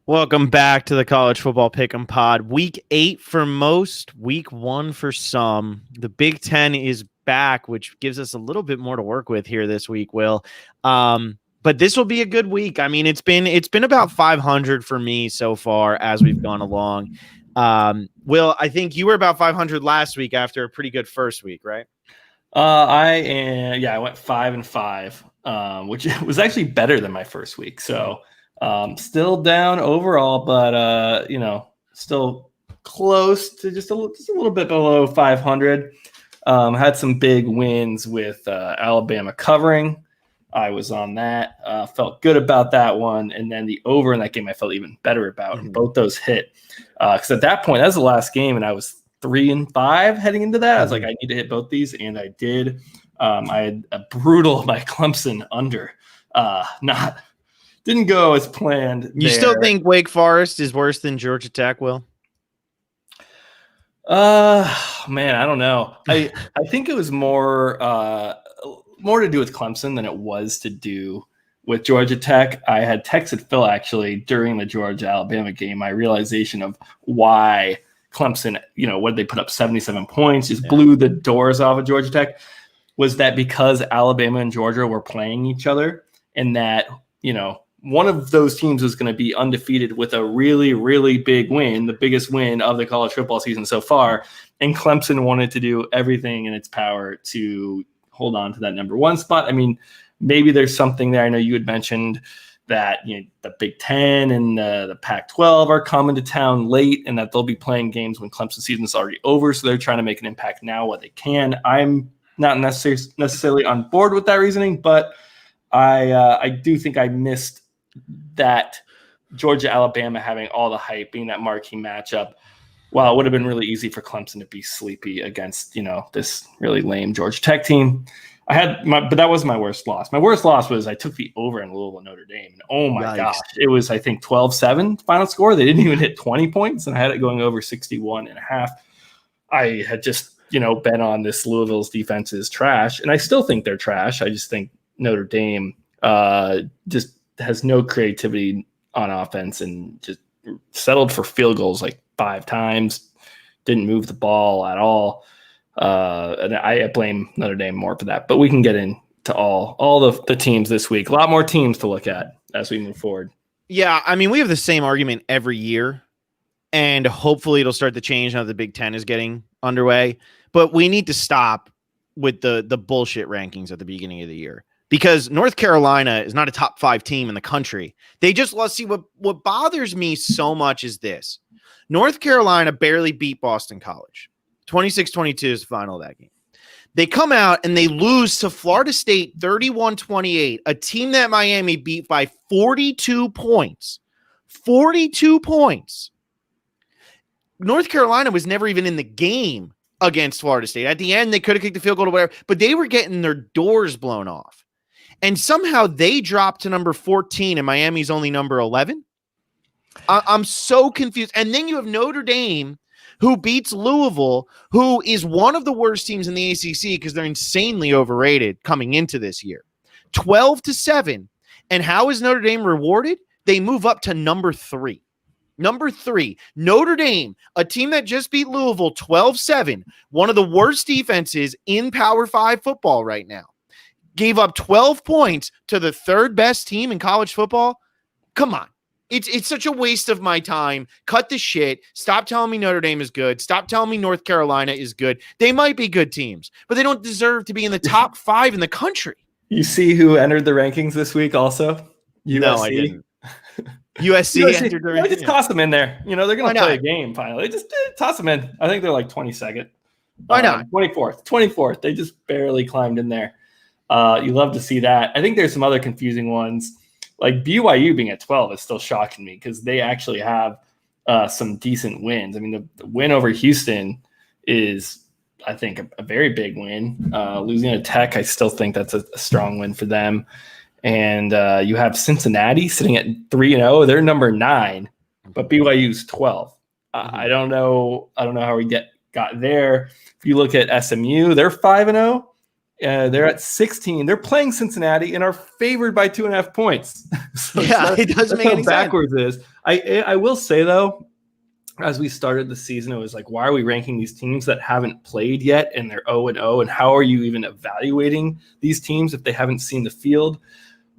Welcome back to the College Football Pick'em Pod. Week 8 for most, week 1 for some. The Big Ten is back, which gives us a little bit more to work with here this week, Will. But this will be a good week. I mean, it's been about 500 for me so far as we've gone along. Will, I think you were about 500 last week after a pretty good first week, right? I went 5-5, which was actually better than my first week. So still down overall, but still close to just a little bit below 500. Had some big wins with Alabama covering. I was on that. Felt good about that one, and then the over in that game I felt even better about. And both those hit because at that point that was the last game, and I was 3-5 heading into that. I was like, I need to hit both these, and I did. I had a brutal my Clemson under. Didn't go as planned. You still think Wake Forest is worse than Georgia Tech, Will? Man, I don't know. I think it was more to do with Clemson than it was to do with Georgia Tech. I had texted Phil actually during the Georgia-Alabama game, my realization of why Clemson, what they put up 77 points, just blew the doors off of Georgia Tech, was that because Alabama and Georgia were playing each other, and that, one of those teams was going to be undefeated with a really, really big win, the biggest win of the college football season so far. And Clemson wanted to do everything in its power to hold on to that number one spot. I mean, maybe there's something there. I know you had mentioned that the Big Ten and the Pac-12 are coming to town late, and that they'll be playing games when Clemson season's already over. So they're trying to make an impact now while they can. I'm not necessarily on board with that reasoning, but I do think I missed that Georgia-Alabama having all the hype, being that marquee matchup. While it would have been really easy for Clemson to be sleepy against, this really lame Georgia Tech team. But that was my worst loss. My worst loss was I took the over in Louisville Notre Dame. And oh my gosh, it was, I think, 12-7 final score. They didn't even hit 20 points, and I had it going over 61.5. I had just, bet on this Louisville's defense is trash, and I still think they're trash. I just think Notre Dame just has no creativity on offense and just settled for field goals like 5 times, didn't move the ball at all. And I blame Notre Dame more for that, but we can get into all the teams this week. A lot more teams to look at as we move forward. Yeah, I mean, we have the same argument every year, and hopefully it'll start to change now that the Big Ten is getting underway. But we need to stop with the bullshit rankings at the beginning of the year, because North Carolina is not a top 5 team in the country. They just lost. See, what bothers me so much is this. North Carolina barely beat Boston College. 26-22 is the final of that game. They come out and they lose to Florida State 31-28, a team that Miami beat by 42 points. 42 points. North Carolina was never even in the game against Florida State. At the end, they could have kicked the field goal or whatever, but they were getting their doors blown off. And somehow they dropped to number 14 and Miami's only number 11. I'm so confused. And then you have Notre Dame, who beats Louisville, who is one of the worst teams in the ACC because they're insanely overrated coming into this year. 12-7. And how is Notre Dame rewarded? They move up to number 3. Number 3, Notre Dame, a team that just beat Louisville 12-7, one of the worst defenses in Power 5 football right now, gave up 12 points to the 3rd best team in college football. Come on. It's such a waste of my time. Cut the shit. Stop telling me Notre Dame is good. Stop telling me North Carolina is good. They might be good teams, but they don't deserve to be in the top 5 in the country. You see who entered the rankings this week also? USC. No, I didn't. USC entered the rankings. Just toss them in there. They're going to play a game finally. Just toss them in. I think they're like 22nd. Why not? 24th. They just barely climbed in there. You love to see that. I think there's some other confusing ones. Like BYU being at 12 is still shocking me because they actually have some decent wins. I mean, the win over Houston is, I think, a very big win. Louisiana Tech, I still think that's a strong win for them. And you have Cincinnati sitting at 3-0. They're number 9, but BYU's 12. I don't know how we got there. If you look at SMU, they're 5-0. They're at 16. They're playing Cincinnati and are favored by 2.5 points. So yeah, it doesn't make any sense. Backwards is. I will say though, as we started the season, it was like, why are we ranking these teams that haven't played yet and they're 0-0? And how are you even evaluating these teams if they haven't seen the field?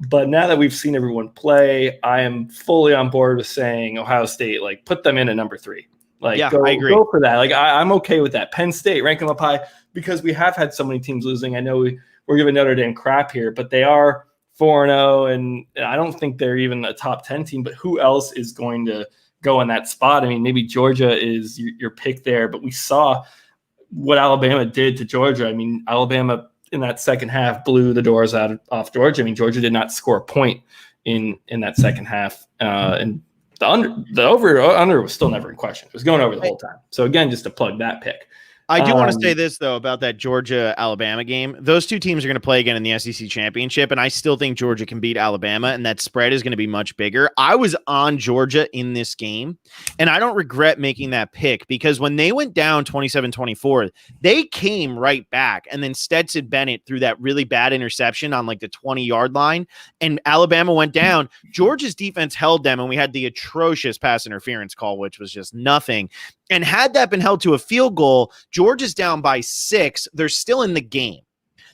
But now that we've seen everyone play, I am fully on board with saying Ohio State, like, put them in at number 3. Like, yeah, I agree. Go for that. Like, I'm okay with that. Penn State, rank them up high because we have had so many teams losing. I know we're giving Notre Dame crap here, but they are 4-0, and I don't think they're even a top 10 team. But who else is going to go in that spot? I mean, maybe Georgia is your pick there, but we saw what Alabama did to Georgia. I mean, Alabama in that second half blew the doors off Georgia. I mean, Georgia did not score a point in that second half, and the over was still never in question. It was going over the whole time. So again, just to plug that pick. I do want to say this, though, about that Georgia-Alabama game. Those two teams are going to play again in the SEC championship, and I still think Georgia can beat Alabama, and that spread is going to be much bigger. I was on Georgia in this game, and I don't regret making that pick because when they went down 27-24, they came right back, and then Stetson Bennett threw that really bad interception on like the 20-yard line, and Alabama went down. Georgia's defense held them, and we had the atrocious pass interference call, which was just nothing. And had that been held to a field goal, Georgia's down by 6. They're still in the game.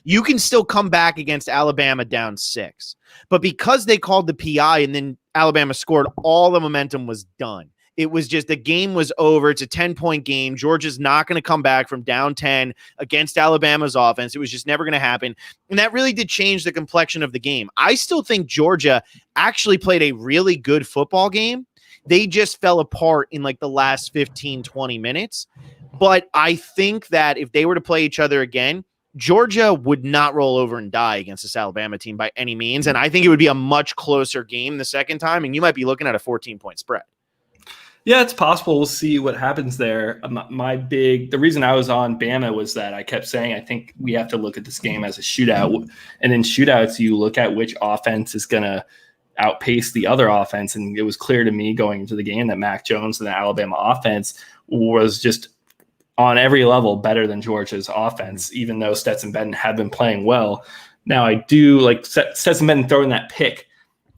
You can still come back against Alabama down 6. But because they called the PI and then Alabama scored, all the momentum was done. It was just the game was over. It's a 10-point game. Georgia's not going to come back from down 10 against Alabama's offense. It was just never going to happen. And that really did change the complexion of the game. I still think Georgia actually played a really good football game. They just fell apart in like the last 15, 20 minutes. But I think that if they were to play each other again, Georgia would not roll over and die against this Alabama team by any means. And I think it would be a much closer game the second time. And you might be looking at a 14-point spread. Yeah, it's possible. We'll see what happens there. The reason I was on Bama was that I kept saying I think we have to look at this game as a shootout. And in shootouts, you look at which offense is going to outpace the other offense. And it was clear to me going into the game that Mac Jones and the Alabama offense was just on every level better than Georgia's offense, even though Stetson Bennett had been playing well. Now I do like Stetson Bennett throwing that pick.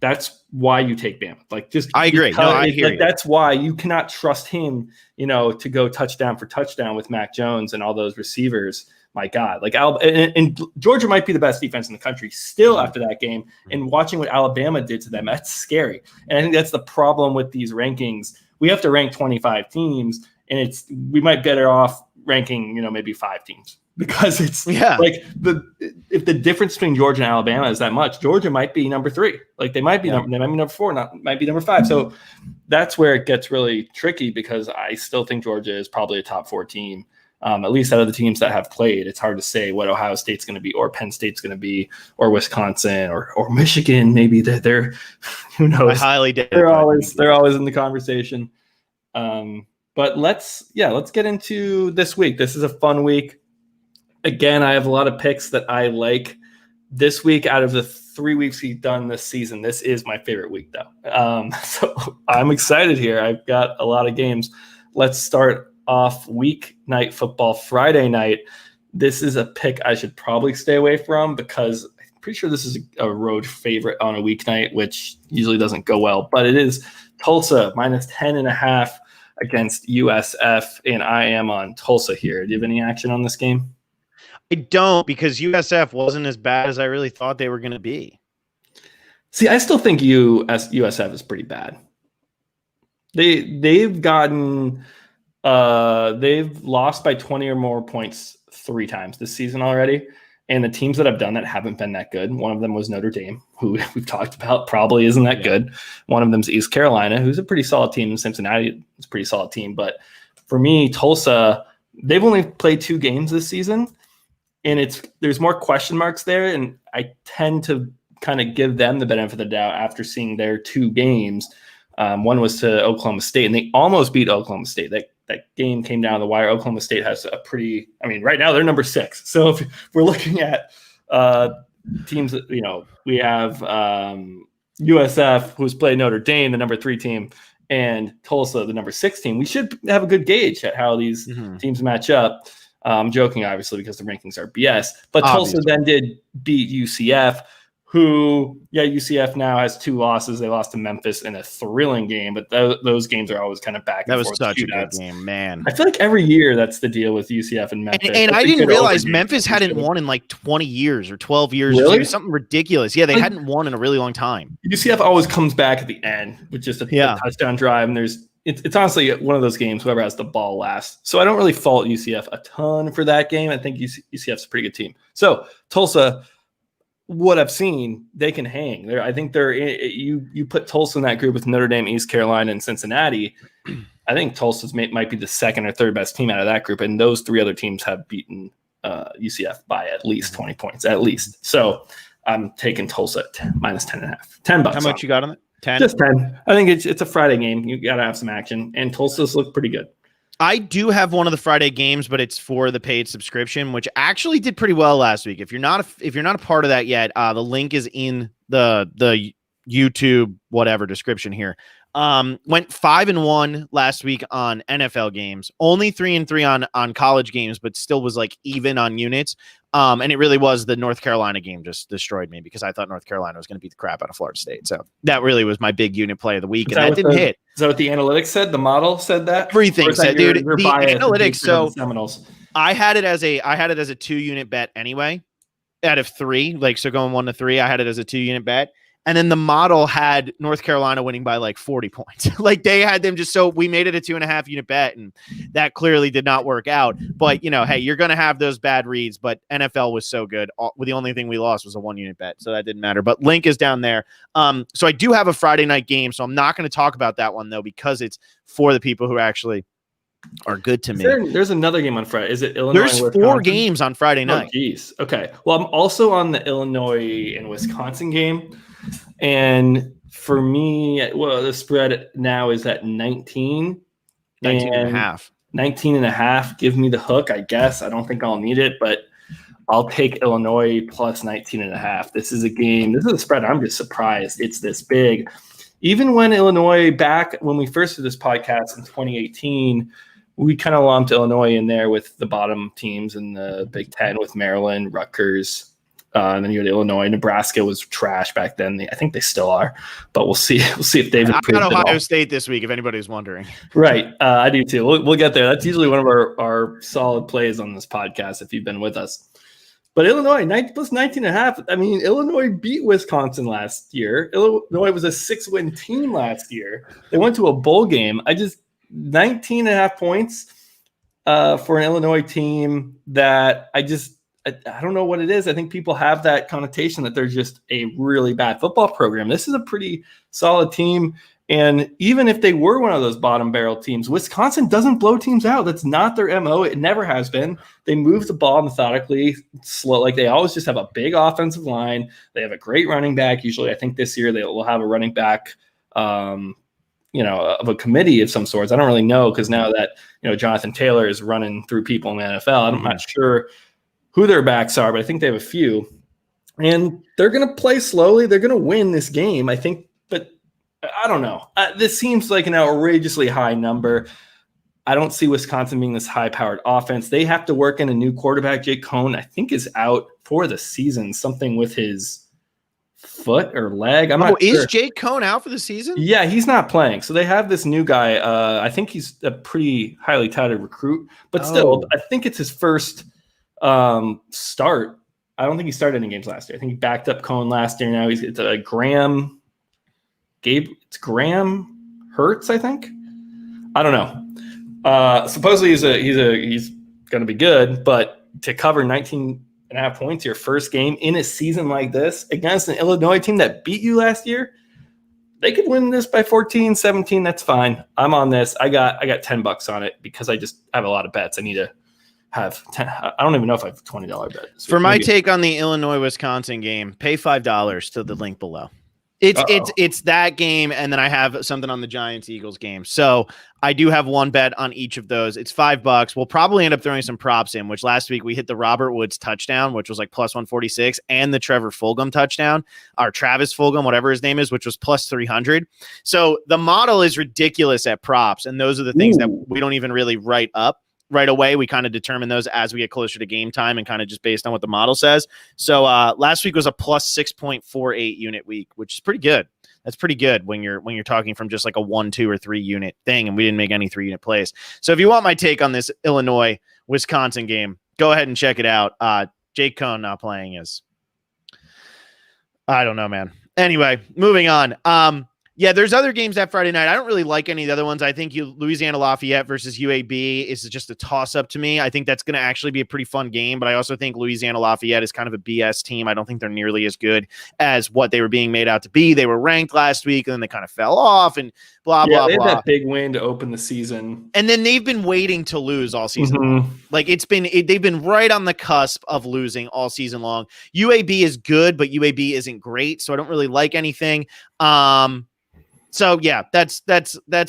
That's why you take Bama. Like, just I agree. No, I hear you. That's why you cannot trust him, to go touchdown for touchdown with Mac Jones and all those receivers. My God, like and Georgia might be the best defense in the country still after that game. And watching what Alabama did to them, that's scary. And I think that's the problem with these rankings. We have to rank 25 teams, and we might be better off ranking, maybe 5 teams because it's like if the difference between Georgia and Alabama is that much, Georgia might be number 3. Like they might be number 4, might be number 5. So that's where it gets really tricky because I still think Georgia is probably a top 4 team. At least out of the teams that have played. It's hard to say what Ohio State's going to be or Penn State's going to be or Wisconsin or Michigan. Maybe they're who knows. I highly doubt they're always in the conversation. But let's get into this week. This is a fun week. Again, I have a lot of picks that I like. This week, out of the 3 weeks we've done this season, this is my favorite week, though. So I'm excited here. I've got a lot of games. Let's start off weeknight football Friday night. This is a pick I should probably stay away from because I'm pretty sure this is a road favorite on a weeknight, which usually doesn't go well. But it is Tulsa minus 10.5 against USF, and I am on Tulsa here. Do you have any action on this game? I don't, because USF wasn't as bad as I really thought they were going to be. See, I still think USF is pretty bad. They've lost by 20 or more points 3 times this season already. And the teams that have done that haven't been that good. One of them was Notre Dame, who we've talked about, probably isn't that good. One of them is East Carolina, who's a pretty solid team. Cincinnati is a pretty solid team. But for me, Tulsa, they've only played 2 games this season. And there's more question marks there. And I tend to kind of give them the benefit of the doubt after seeing their 2 games. One was to Oklahoma State, and they almost beat Oklahoma State. That game came down the wire. Oklahoma State has right now they're number 6. So if we're looking at teams that, we have USF, who's played Notre Dame, the number 3 team, and Tulsa, the number 6 team. We should have a good gauge at how these teams match up. I'm joking, obviously, because the rankings are BS. But Obviously. Tulsa then did beat UCF, who, UCF now has 2 losses. They lost to Memphis in a thrilling game, but those games are always kind of back and forth. That was such shootouts. a good game, man. I feel like every year that's the deal with UCF and Memphis. And I didn't realize Memphis hadn't won in like 20 years or 12 years. Really? It was something ridiculous. Yeah, they hadn't won in a really long time. UCF always comes back at the end with just a touchdown drive, and it's honestly one of those games, whoever has the ball last. So I don't really fault UCF a ton for that game. I think UCF's a pretty good team. So Tulsa, what I've seen, they can hang. I think you put Tulsa in that group with Notre Dame, East Carolina, and Cincinnati. I think Tulsa's might be the second or third best team out of that group, and those 3 other teams have beaten UCF by at least 20 points, at least. So I'm taking Tulsa at minus 10.5. $10. How much you got on it? 10? Just 10. I think it's a Friday game. You got to have some action, and Tulsa's look pretty good. I do have one of the Friday games, but it's for the paid subscription, which actually did pretty well last week. If you're not a part of that yet, the link is in the YouTube whatever description here. Went 5-1 last week on NFL games, only 3-3 on college games, but still was like even on units. And it really was the North Carolina game just destroyed me because I thought North Carolina was going to beat the crap out of Florida State. So that really was my big unit play of the week, and that didn't hit. Is that what the analytics said? The model said that? Everything said, dude. The analytics. So Seminoles. I had it as a 2-unit bet anyway, out of 3. Like, so going 1 to 3, I had it as a 2-unit bet. And then the model had North Carolina winning by like 40 points. Like they had them so we made it a 2.5-unit bet, and that clearly did not work out. But hey, you're going to have those bad reads, but NFL was so good. The only thing we lost was a 1-unit bet. So that didn't matter, but link is down there. So I do have a Friday night game. So I'm not going to talk about that one though, because it's for the people who actually are good to me. There's another game on Friday. Is it Illinois? There's 4 games on Friday night. Oh, geez. Okay. Well, I'm also on the Illinois and Wisconsin game. And for me, the spread now is at 19 and a half. 19 and a half. Give me the hook, I guess. I don't think I'll need it, but I'll take Illinois plus 19 and a half. This is a spread. I'm just surprised it's this big. Even when Illinois, back when we first did this podcast in 2018, we kind of lumped Illinois in there with the bottom teams in the Big Ten with Maryland, Rutgers. And then you had Illinois. Nebraska was trash back then. I think they still are, but we'll see. We'll see if they've improved. I got Ohio State this week, if anybody's wondering. Right. I do too. We'll get there. That's usually one of our solid plays on this podcast if you've been with us. But Illinois, plus 19.5. I mean, Illinois beat Wisconsin last year. Illinois was a 6-win team last year. They went to a bowl game. 19.5 points for an Illinois team that I don't know what it is. I think people have that connotation that they're just a really bad football program. This is a pretty solid team. And even if they were one of those bottom barrel teams, Wisconsin doesn't blow teams out. That's not their MO. It never has been. They move the ball methodically, slow. Like they always just have a big offensive line. They have a great running back. Usually I think this year they will have a running back, of a committee of some sorts. I don't really know because now that, Jonathan Taylor is running through people in the NFL, I'm not sure who their backs are, but I think they have a few. And they're going to play slowly. They're going to win this game, I think. But I don't know. This seems like an outrageously high number. I don't see Wisconsin being this high-powered offense. They have to work in a new quarterback. Jake Cohn, I think, is out for the season. Something with his foot or leg. I'm not sure. Is Jake Cohn out for the season? Yeah, he's not playing. So they have this new guy. I think he's a pretty highly touted recruit. But still, I think it's his first start. I don't think he started any games last year. I think he backed up Cohn last year. Now it's Graham Hurts, I think. I don't know. Supposedly he's going to be good, but to cover 19.5 points your first game in a season like this against an Illinois team that beat you last year, they could win this by 14, 17. That's fine. I'm on this. I got $10 on it because I just have a lot of bets. I need to have 10. I don't even know if I have a $20 bet. So for my take on the Illinois-Wisconsin game, pay $5 to the link below. It's that game, and then I have something on the Giants-Eagles game. So I do have one bet on each of those. It's $5. We'll probably end up throwing some props in, which last week we hit the Robert Woods touchdown, which was like plus 146, and the Trevor Fulgham touchdown, or Travis Fulgham, whatever his name is, which was plus 300. So the model is ridiculous at props, and those are the things that we don't even really write up. right away. We kind of determine those as we get closer to game time and kind of just based on what the model says. So last week was a plus 6.48 unit week, which is pretty good. That's pretty good when you're talking from just like a 1, 2, or 3 unit thing, and we didn't make any 3 unit plays. So if you want my take on this Illinois Wisconsin game, go ahead and check it out. Jake Cohn not playing is, I don't know, man. Anyway, moving on. Yeah, there's other games that Friday night. I don't really like any of the other ones. I think Louisiana Lafayette versus UAB is just a toss-up to me. I think that's going to actually be a pretty fun game, but I also think Louisiana Lafayette is kind of a BS team. I don't think they're nearly as good as what they were being made out to be. They were ranked last week, and then they kind of fell off, and blah, blah, they had blah. that big win to open the season. And then they've been waiting to lose all season long. Like they've been right on the cusp of losing all season long. UAB is good, but UAB isn't great, so I don't really like anything. So yeah, that's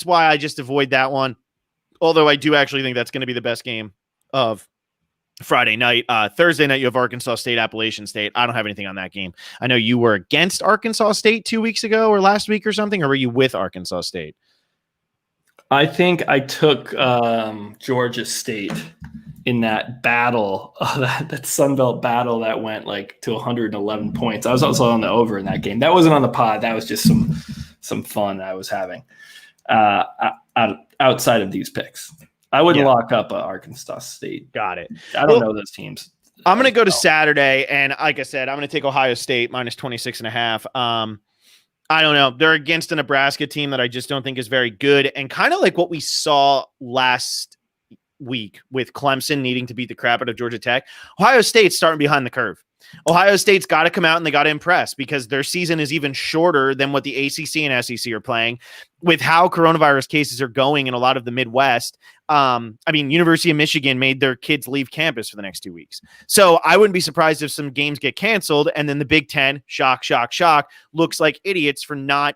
why I just avoid that one. Although I do actually think that's going to be the best game of Friday night. Thursday night, you have Arkansas State, Appalachian State. I don't have anything on that game. I know you were against Arkansas State 2 weeks ago or last week or something, or were you with Arkansas State? I think I took Georgia State in that battle, that Sun Belt battle that went like to 111 points. I was also on the over in that game. That wasn't on the pod. That was just some fun I was having outside of these picks. I wouldn't lock up Arkansas State. Got it. I don't know those teams. I'm going to go to Saturday, and like I said, I'm going to take Ohio State minus 26.5. I don't know. They're against a Nebraska team that I just don't think is very good, and kind of like what we saw last week with Clemson needing to beat the crap out of Georgia Tech. Ohio State's starting behind the curve. Ohio State's got to come out and they got to impress because their season is even shorter than what the ACC and SEC are playing with how coronavirus cases are going in a lot of the Midwest. University of Michigan made their kids leave campus for the next 2 weeks. So I wouldn't be surprised if some games get canceled and then the Big Ten, shock, looks like idiots for not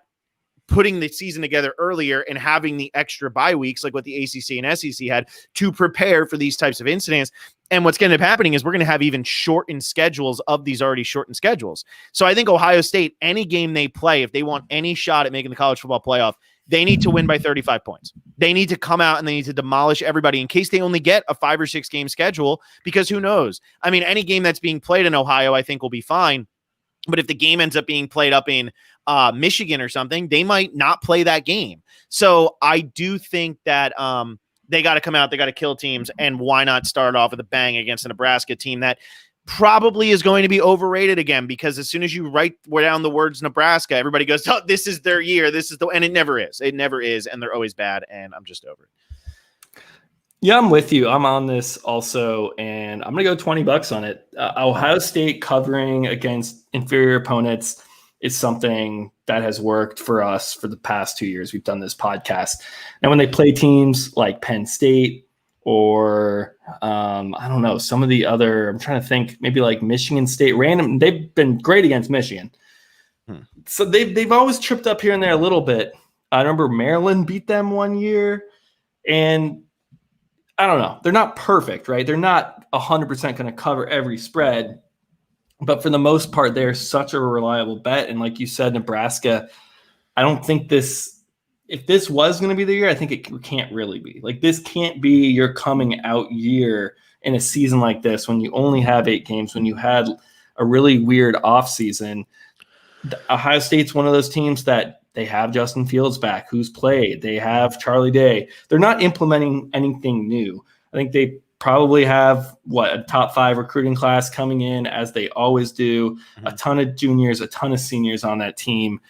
putting the season together earlier and having the extra bye weeks like what the ACC and SEC had to prepare for these types of incidents. And what's going to end up happening is we're going to have even shortened schedules of these already shortened schedules. So I think Ohio State, any game they play, if they want any shot at making the college football playoff, they need to win by 35 points. They need to come out and they need to demolish everybody in case they only get a 5 or 6 game schedule, because who knows? I mean, any game that's being played in Ohio, I think will be fine. But if the game ends up being played up in Michigan or something, they might not play that game. So I do think that they got to come out, they got to kill teams, and why not start off with a bang against a Nebraska team that probably is going to be overrated again, because as soon as you write down the words Nebraska, everybody goes, oh, this is their year. And it never is. It never is. And they're always bad. And I'm just over it. Yeah, I'm with you. I'm on this also, and I'm going to go $20 on it. Ohio State covering against inferior opponents is something that has worked for us for the past 2 years. We've done this podcast. And when they play teams like Penn State or, I don't know, some of the other, I'm trying to think, maybe like Michigan State, random, they've been great against Michigan. So they've always tripped up here and there a little bit. I remember Maryland beat them one year, and I don't know. They're not perfect, right? They're not 100% going to cover every spread, but for the most part, they're such a reliable bet. And like you said, Nebraska, I don't think if this was going to be the year, I think it can't really be. Like, this can't be your coming out year in a season like this when you only have 8 games, when you had a really weird offseason. Ohio State's one of those teams that they have Justin Fields back, who's played. They have Charlie Day. They're not implementing anything new. I think they probably have, a top 5 recruiting class coming in, as they always do. Mm-hmm. A ton of juniors, a ton of seniors on that team.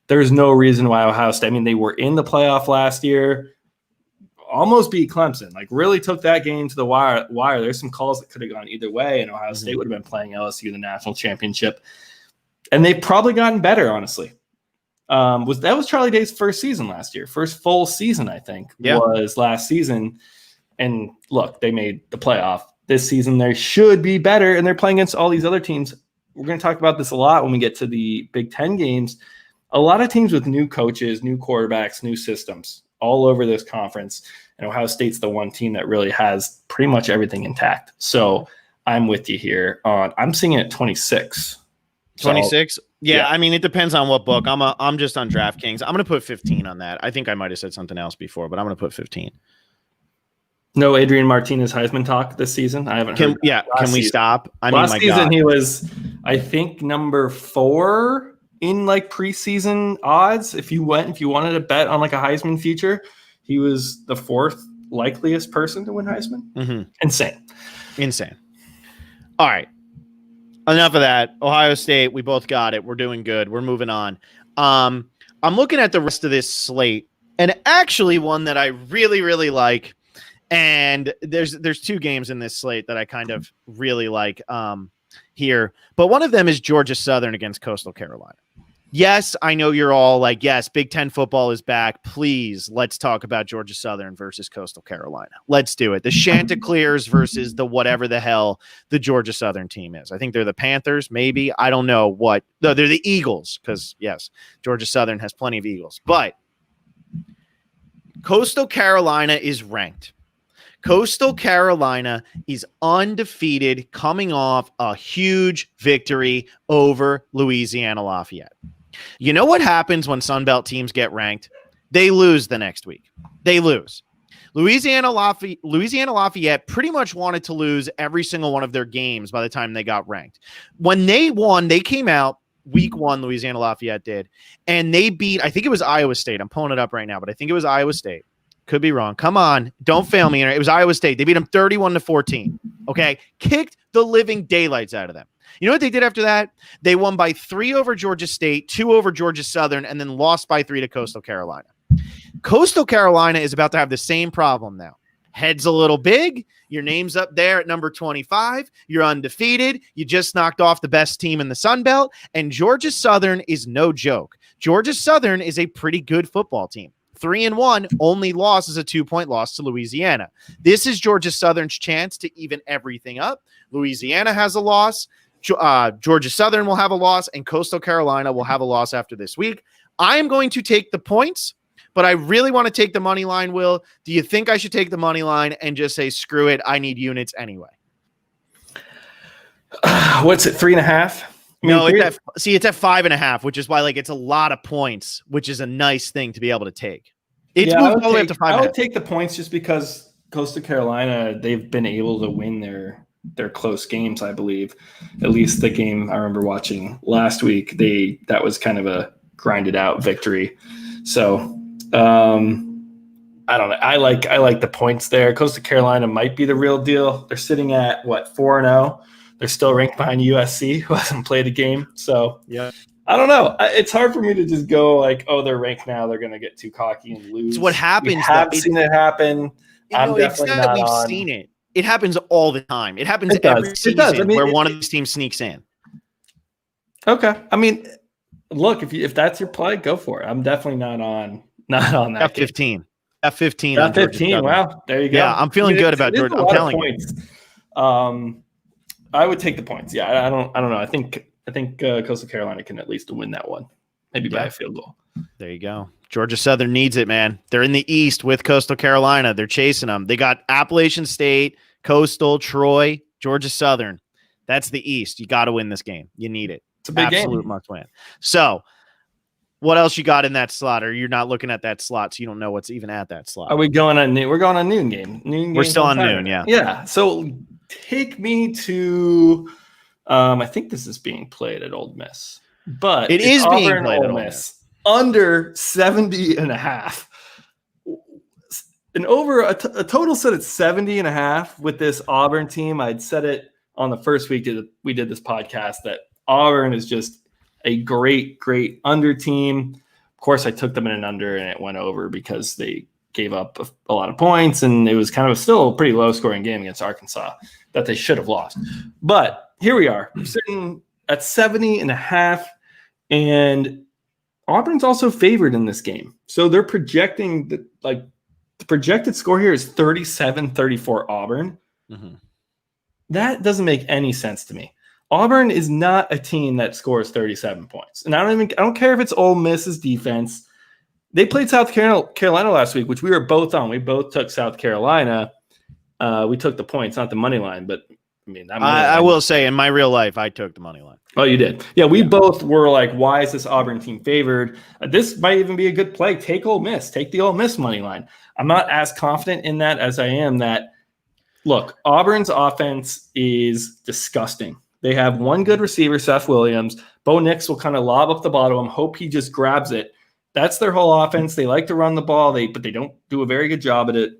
There's no reason why Ohio State, I mean, they were in the playoff last year, almost beat Clemson, like really took that game to the wire. There's some calls that could have gone either way, and Ohio State would have been playing LSU in the national championship. And they've probably gotten better, honestly. That was Charlie Day's first season last year. First full season, I think, was last season. And look, they made the playoff. This season, they should be better, and they're playing against all these other teams. We're going to talk about this a lot when we get to the Big Ten games. A lot of teams with new coaches, new quarterbacks, new systems all over this conference. And Ohio State's the one team that really has pretty much everything intact. So I'm with you here. I'm seeing it at 26. 26? Yeah, I mean, it depends on what book. I'm just on DraftKings. I'm going to put 15 on that. I think I might have said something else before, but I'm going to put 15. No Adrian Martinez Heisman talk this season. I haven't heard. Can we stop? I mean, last season he was, I think, number 4 in like preseason odds. If you wanted to bet on like a Heisman future, he was the 4th likeliest person to win Heisman. Mm-hmm. Insane. All right. Enough of that. Ohio State, we both got it. We're doing good. We're moving on. I'm looking at the rest of this slate, and actually one that I really, really like. And there's 2 games in this slate that I kind of really like here. But one of them is Georgia Southern against Coastal Carolina. Yes, I know you're all like, yes, Big Ten football is back. Please, let's talk about Georgia Southern versus Coastal Carolina. Let's do it. The Chanticleers versus the whatever the hell the Georgia Southern team is. I think they're the Panthers, maybe. I don't know what. No, they're the Eagles because, yes, Georgia Southern has plenty of Eagles. But Coastal Carolina is ranked. Coastal Carolina is undefeated, coming off a huge victory over Louisiana Lafayette. You know what happens when Sunbelt teams get ranked? They lose the next week. They lose. Louisiana Lafayette pretty much wanted to lose every single one of their games by the time they got ranked. When they won, they came out week 1, Louisiana Lafayette did, and they beat, I think it was Iowa State. I'm pulling it up right now, but I think it was Iowa State. Could be wrong. Come on. Don't fail me. It was Iowa State. They beat them 31-14. Okay. Kicked the living daylights out of them. You know what they did after that? They won by 3 over Georgia State, 2 over Georgia Southern, and then lost by 3 to Coastal Carolina. Coastal Carolina is about to have the same problem now. Head's a little big. Your name's up there at number 25. You're undefeated. You just knocked off the best team in the Sun Belt, and Georgia Southern is no joke. Georgia Southern is a pretty good football team. 3-1, only loss is a 2-point loss to Louisiana. This is Georgia Southern's chance to even everything up. Louisiana has a loss. Georgia Southern will have a loss, and Coastal Carolina will have a loss after this week. I am going to take the points, but I really want to take the money line, Will. Do you think I should take the money line and just say, screw it, I need units anyway? What's it, 3.5? No, it's at 5.5, which is why it's a lot of points, which is a nice thing to be able to take. It's moved all the way up to 5.5. I would take the points just because Coastal Carolina, they've been able to win their close games, I believe. At least the game I remember watching last week, that was kind of a grinded out victory. So I don't know. I like the points there. Coastal Carolina might be the real deal. They're sitting at 4-0. They're still ranked behind USC, who hasn't played a game. So yeah, I don't know. It's hard for me to just go they're ranked now. They're going to get too cocky and lose. It's what happens. We have seen it happen. I'm definitely not we've on. seen it. It happens all the time. It happens every season where one of these teams sneaks in. Okay. I mean, look, if that's your play, go for it. I'm definitely not on that. F15. F15. F15. Wow. There you go. Yeah, I'm feeling good about Georgia. I'm telling you. I would take the points. Yeah, I don't know. I think Coastal Carolina can at least win that one, maybe by a field goal. There you go. Georgia Southern needs it, man. They're in the East with Coastal Carolina. They're chasing them. They got Appalachian State, Coastal, Troy, Georgia Southern. That's the East. You got to win this game. You need it. It's a big absolute must win. So, what else you got in that slot? Or you're not looking at that slot, so you don't know what's even at that slot. Are we going on noon? We're going on noon game. We're still on noon. Yeah. Yeah. So take me to. I think this is being played at Ole Miss, but it is being Auburn, played at Ole Miss under 70.5. And over a total set at 70.5 with this Auburn team. I'd said it on the first week we did this podcast that Auburn is just a great under team. Of course, I took them in an under and it went over because they gave up a lot of points, and it was kind of still a pretty low scoring game against Arkansas that they should have lost. But here we are sitting at 70.5, and Auburn's also favored in this game. So they're projecting that the projected score here is 37-34 Auburn. Mm-hmm. That doesn't make any sense to me. Auburn is not a team that scores 37 points. And I don't care if it's Ole Miss's defense. They played South Carolina last week, which we were both on. We both took South Carolina. We took the points, not the money line, but I mean, that I will say in my real life, I took the money line. Oh, you did. Yeah, we both were like, why is this Auburn team favored? This might even be a good play. Take Ole Miss. Take the Ole Miss money line. I'm not as confident in that as I am that, look, Auburn's offense is disgusting. They have one good receiver, Seth Williams. Bo Nix will kind of lob up the bottom. Hope he just grabs it. That's their whole offense. They like to run the ball, but they don't do a very good job at it.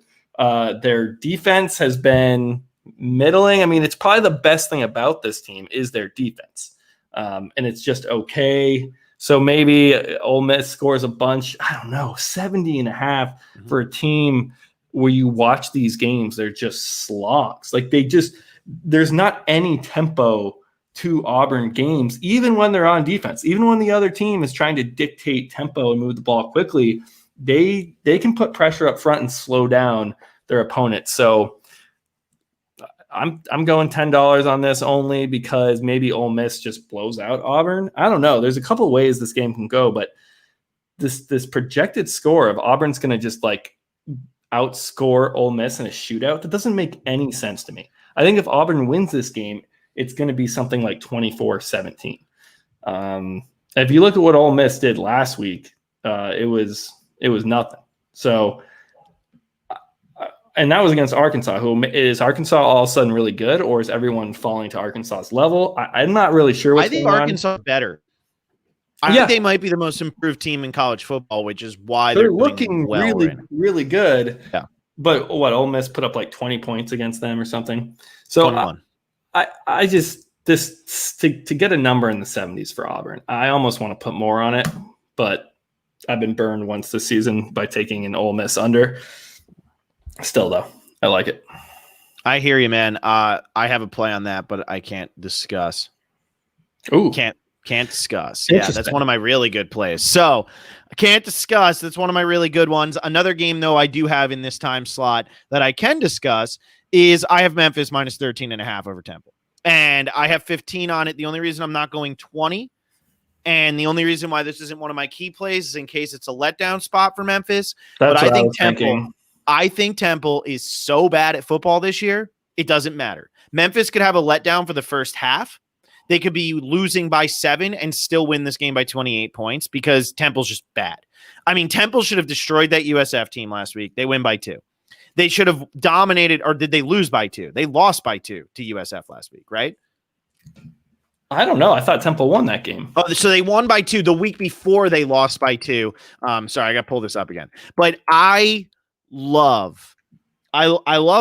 Their defense has been middling. I mean, it's probably the best thing about this team is their defense. And it's just okay. So maybe Ole Miss scores a bunch. I don't know, 70.5 for a team where you watch these games. They're just slogs. Like there's not any tempo to Auburn games, even when they're on defense, even when the other team is trying to dictate tempo and move the ball quickly, they can put pressure up front and slow down their opponent. So I'm going $10 on this only because maybe Ole Miss just blows out Auburn. I don't know. There's a couple of ways this game can go, but this projected score of Auburn's going to just like outscore Ole Miss in a shootout, that doesn't make any sense to me. I think if Auburn wins this game, it's going to be something like 24-17. If you look at what Ole Miss did last week, it was nothing. So, and that was against Arkansas. Who is Arkansas all of a sudden really good, or is everyone falling to Arkansas's level? I'm not really sure. I think Arkansas is better. I think they might be the most improved team in college football, which is why they're looking well really, really good. Yeah. But Ole Miss put up like 20 points against them or something. So 21. I just to get a number in the 70s for Auburn, I almost want to put more on it, but I've been burned once this season by taking an Ole Miss under. Still though, I like it. I hear you, man. I have a play on that, but I can't discuss. Ooh, can't discuss. Yeah, that's one of my really good plays. So I can't discuss. That's one of my really good ones. Another game, though, I do have in this time slot that I can discuss is I have Memphis minus 13.5 over Temple. And I have 15 on it. The only reason I'm not going 20, and the only reason why this isn't one of my key plays is in case it's a letdown spot for Memphis. That's but what I think Temple. I think Temple is so bad at football this year, it doesn't matter. Memphis could have a letdown for the first half. They could be losing by 7 and still win this game by 28 points because Temple's just bad. I mean, Temple should have destroyed that USF team last week. They win by 2. They should have dominated, or did they lose by 2? They lost by 2 to USF last week, right? I don't know. I thought Temple won that game. Oh, so they won by 2 the week before they lost by 2. Sorry, I got to pull this up again. But I love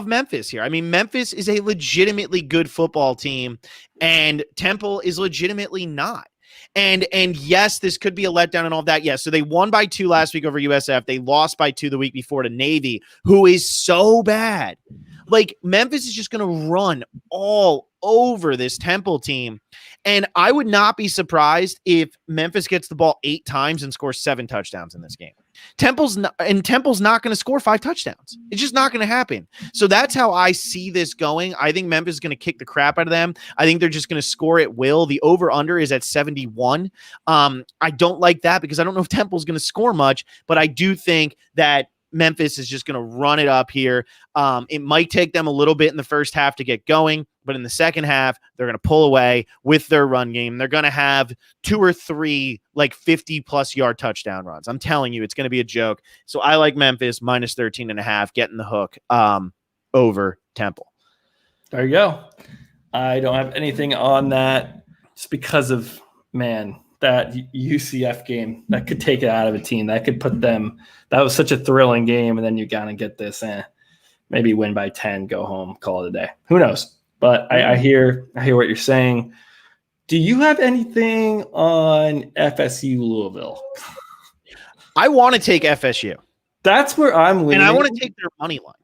Memphis here. I mean, Memphis is a legitimately good football team, and Temple is legitimately not. And yes, this could be a letdown and all of that. Yes, so they won by 2 last week over USF. They lost by 2 the week before to Navy, who is so bad. Like, Memphis is just going to run all over this Temple team. And I would not be surprised if Memphis gets the ball 8 times and scores 7 touchdowns in this game. Temple's not going to score 5 touchdowns. It's just not going to happen. So that's how I see this going. I think Memphis is going to kick the crap out of them. I think they're just going to score at will. The over-under is at 71. I don't like that because I don't know if Temple's going to score much, but I do think that Memphis is just going to run it up here. It might take them a little bit in the first half to get going, but in the second half, they're going to pull away with their run game. They're going to have 2 or 3 like 50-plus yard touchdown runs. I'm telling you, it's going to be a joke. So I like Memphis minus 13.5, getting the hook over Temple. There you go. I don't have anything on that just because of, man, that UCF game that could take it out of a team. That could put them – that was such a thrilling game, and then you got to get this maybe win by 10, go home, call it a day. Who knows? But I hear what you're saying. Do you have anything on FSU Louisville? I want to take FSU. That's where I'm leaning. And I want to take their money line.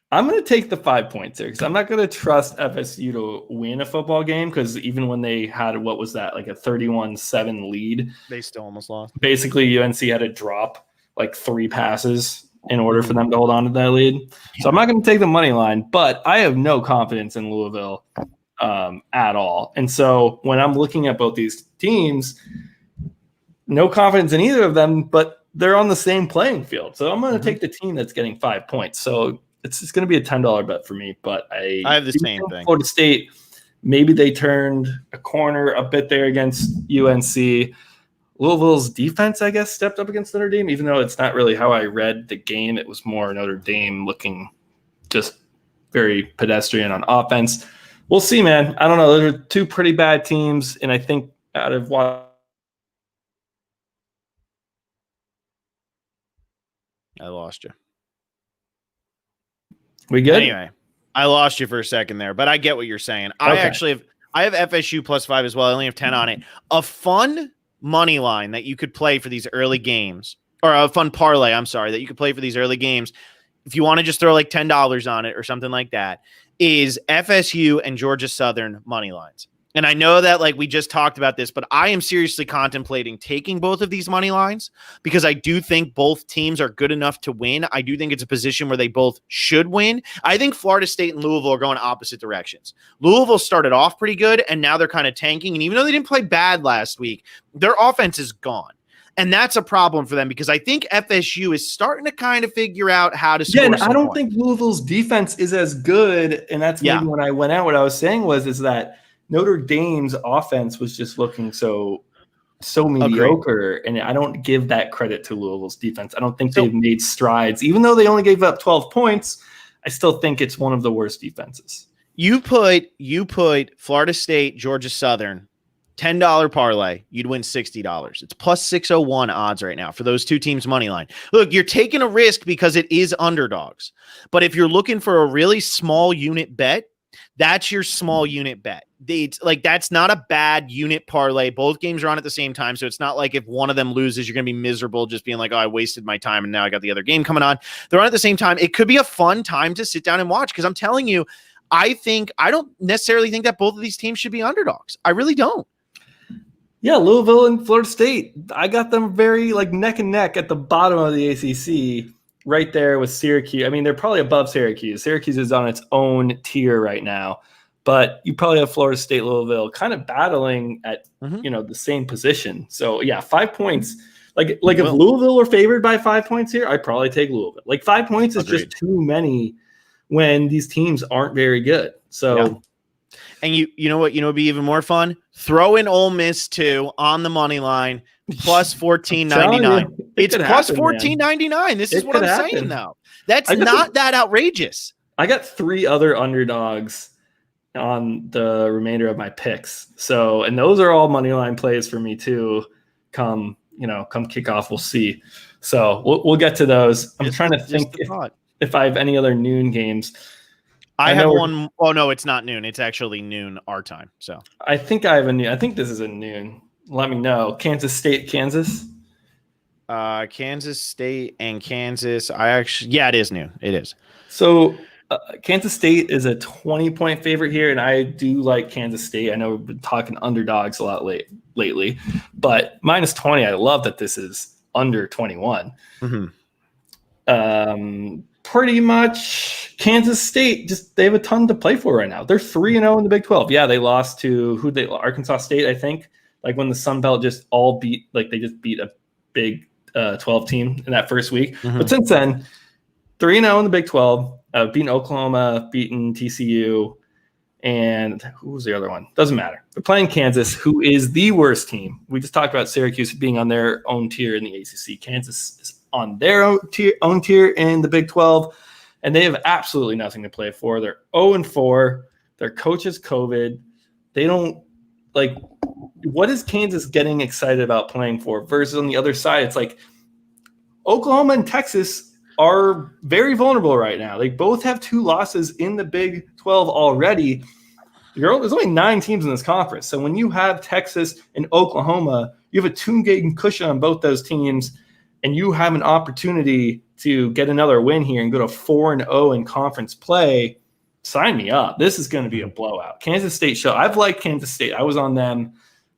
I'm going to take the 5 points here because I'm not going to trust FSU to win a football game because even when they had, what was that, like a 31-7 lead? They still almost lost. Basically, UNC had to drop like 3 passes in order for them to hold on to that lead. So I'm not going to take the money line, but I have no confidence in Louisville at all. And so when I'm looking at both these teams, no confidence in either of them, but they're on the same playing field. So I'm going to take the team that's getting 5 points. So it's going to be a $10 bet for me. But I have the same thing. Florida State, maybe they turned a corner a bit there against UNC. Louisville's defense, I guess, stepped up against Notre Dame, even though it's not really how I read the game. It was more Notre Dame looking just very pedestrian on offense. We'll see, man. I don't know. Those are two pretty bad teams, and I think out of what I lost you. We good? Anyway, I lost you for a second there, but I get what you're saying. Okay. I have FSU +5 as well. I only have 10 on it. A fun money line that you could play for these early games, or a fun parlay, I'm sorry, that you could play for these early games, if you want to just throw like $10 on it or something like that, is FSU and Georgia Southern money lines. And I know that like we just talked about this, but I am seriously contemplating taking both of these money lines because I do think both teams are good enough to win. I do think it's a position where they both should win. I think Florida State and Louisville are going opposite directions. Louisville started off pretty good, and now they're kind of tanking. And even though they didn't play bad last week, their offense is gone. And that's a problem for them because I think FSU is starting to kind of figure out how to score. Yeah, and I don't think Louisville's defense is as good. And that's maybe when I went out, what I was saying is that Notre Dame's offense was just looking so mediocre. And I don't give that credit to Louisville's defense. I don't think they've made strides. Even though they only gave up 12 points, I still think it's one of the worst defenses. You put Florida State, Georgia Southern, $10 parlay, you'd win $60. It's plus 601 odds right now for those two teams' money line. Look, you're taking a risk because it is underdogs. But if you're looking for a really small unit bet, that's your small unit bet. That's not a bad unit parlay. Both games are on at the same time, so it's not like if one of them loses, you're going to be miserable just being like, oh, I wasted my time and now I got the other game coming on. They're on at the same time. It could be a fun time to sit down and watch because I'm telling you, I don't necessarily think that both of these teams should be underdogs. I really don't. Yeah, Louisville and Florida State, I got them very like neck and neck at the bottom of the ACC, right there with Syracuse. I mean, they're probably above Syracuse. Syracuse is on its own tier right now, but you probably have Florida State, Louisville kind of battling at the same position. So yeah, 5 points. Like if Louisville were favored by 5 points here, I'd probably take Louisville. Like 5 points is just too many when these teams aren't very good. So. Yeah. And you know what? Would be even more fun? Throw in Ole Miss too on the money line plus 14.99. It's plus 14.99. This is what I'm saying though. That's not that outrageous. I got 3 other underdogs on the remainder of my picks. So, and those are all money line plays for me too. Come kickoff, we'll see. So we'll get to those. I'm trying to think if I have any other noon games. I have one. Oh no, it's not noon. It's actually noon our time. So I think I have a noon. I think this is a noon. Let me know. Kansas State, Kansas. Kansas State and Kansas. It is noon. It is. So Kansas State is a 20-point favorite here, and I do like Kansas State. I know we've been talking underdogs a lot lately, but minus 20. I love that this is under 21. Pretty much Kansas State, they have a ton to play for right now. They're 3-0 in the Big 12. Yeah, they lost to Arkansas State, I think. Like when the Sun Belt just all beat, like they just beat a Big 12 team in that first week. But since then, 3-0 in the Big 12, beating Oklahoma, beating TCU, and who was the other one? Doesn't matter. They're playing Kansas, who is the worst team. We just talked about Syracuse being on their own tier in the ACC. Kansas is on their own tier in the Big 12, and they have absolutely nothing to play for. They're 0-4. Their coach is COVID. They don't what is Kansas getting excited about playing for? Versus on the other side, it's like Oklahoma and Texas are very vulnerable right now. They both have 2 losses in the Big 12 already. There's only 9 teams in this conference. So when you have Texas and Oklahoma, you have a 2-game cushion on both those teams, and you have an opportunity to get another win here and go to 4-0 in conference play. Sign me up. This is going to be a blowout. Kansas State I've liked Kansas State. I was on them.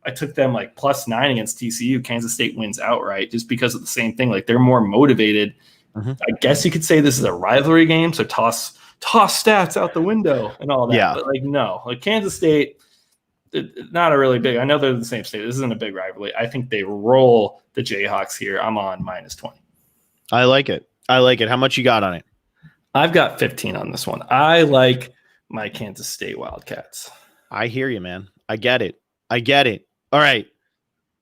I took them like +9 against TCU. Kansas State wins outright just because of the same thing. Like they're more motivated. I guess you could say this is a rivalry game. So toss stats out the window and all that. Yeah. But no, Kansas State, not a really big. I know they're the same state. This isn't a big rivalry. I think they roll the Jayhawks here. I'm on -20. I like it. How much you got on it? I've got 15 on this one. I like my Kansas State Wildcats. I hear you, man. I get it. All right.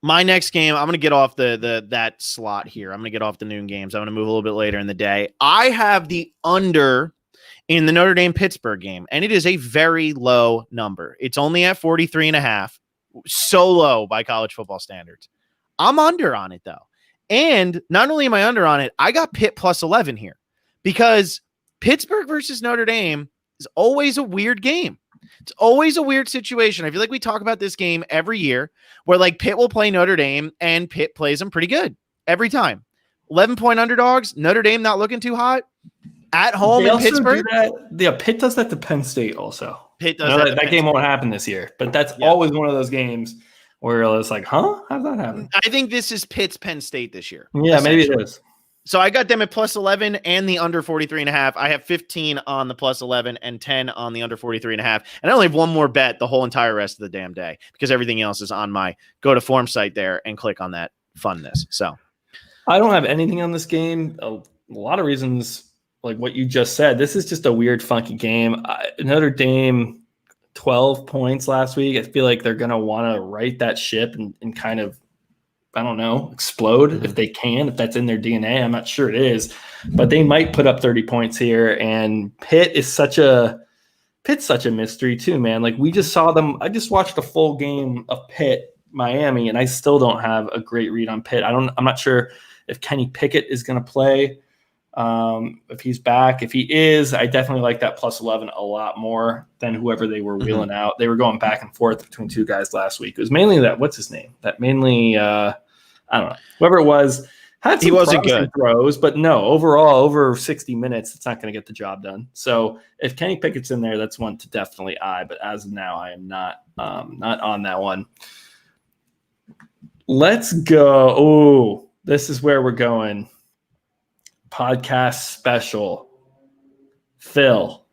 My next game, I'm going to get off that slot here. I'm going to get off the noon games. I'm going to move a little bit later in the day. I have the under in the Notre Dame Pittsburgh game, and it is a very low number. It's only at 43.5. So low by college football standards. I'm under on it, though. And not only am I under on it, I got Pitt plus 11 here because Pittsburgh versus Notre Dame is always a weird game. It's always a weird situation. I feel like we talk about this game every year where like Pitt will play Notre Dame and Pitt plays them pretty good every time. 11-point underdogs, Notre Dame not looking too hot at home in Pittsburgh. Pitt does that to Penn State also. Pitt does that game won't happen this year, but that's always one of those games where it's like, huh? How's that happen? I think this is Pitt's Penn State this year. Yeah, maybe it is. So I got them at plus 11 and the under 43.5. I have 15 on the plus 11 and 10 on the under 43.5. And I only have one more bet the whole entire rest of the damn day because everything else is on my go to form site there and click on that funness. So I don't have anything on this game. A lot of reasons, like what you just said. This is just a weird, funky game. Notre Dame, 12 points last week. I feel like they're going to want to right that ship and kind of, I don't know, explode if they can, if that's in their DNA. I'm not sure it is, but they might put up 30 points here. And Pitt's such a mystery too, man. Like we just saw them. I just watched a full game of Pitt, Miami, and I still don't have a great read on Pitt. I'm not sure if Kenny Pickett is going to play. If he's back, if he is, I definitely like that plus 11 a lot more than whoever they were wheeling out. They were going back and forth between two guys last week. It was mainly that, what's his name? I don't know. Whoever it was had some wasn't good throws, but no, overall, over 60 minutes, it's not going to get the job done. So if Kenny Pickett's in there, that's one to definitely eye. But as of now, I am not on that one. Let's go. Oh, this is where we're going. Podcast special. Phil,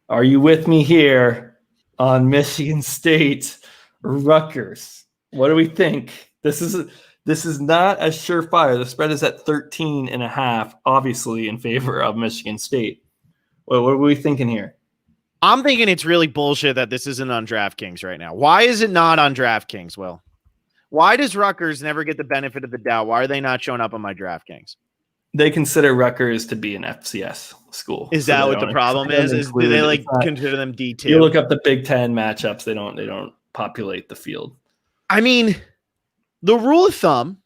are you with me here on Michigan State Rutgers? What do we think? This is not as surefire. The spread is at 13.5, obviously in favor of Michigan State. What are we thinking here? I'm thinking it's really bullshit that this isn't on DraftKings right now. Why is it not on DraftKings, Will? Why does Rutgers never get the benefit of the doubt? Why are they not showing up on my DraftKings? They consider Rutgers to be an FCS school. Is that what the problem is? Do they consider them D2? You look up the Big Ten matchups. They don't populate the field. I mean, the rule of thumb,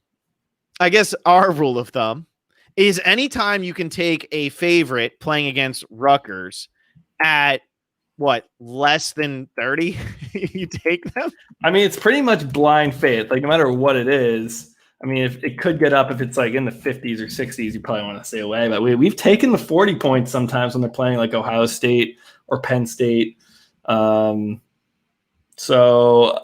I guess our rule of thumb, is anytime you can take a favorite playing against Rutgers at less than 30, you take them. I mean, it's pretty much blind faith. Like no matter what it is. I mean, if it could get up if it's like in the 50s or 60s, you probably want to stay away. But we've taken the 40 points sometimes when they're playing like Ohio State or Penn State. So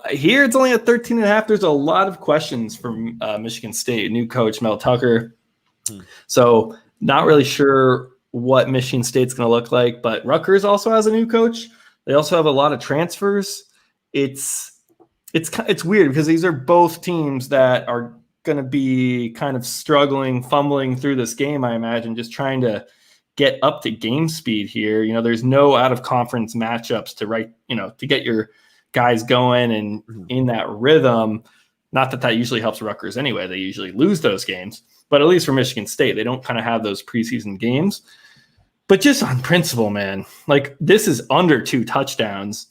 here it's only at 13.5. There's a lot of questions from Michigan State, new coach Mel Tucker. So not really sure what Michigan State's going to look like. But Rutgers also has a new coach. They also have a lot of transfers. It's weird because these are both teams that are going to be kind of struggling, fumbling through this game, I imagine, just trying to get up to game speed here. You know, there's no out of conference matchups to get your guys going and in that rhythm. Not that usually helps Rutgers anyway. They usually lose those games, but at least for Michigan State, they don't kind of have those preseason games. But just on principle, man, like this is under 2 touchdowns.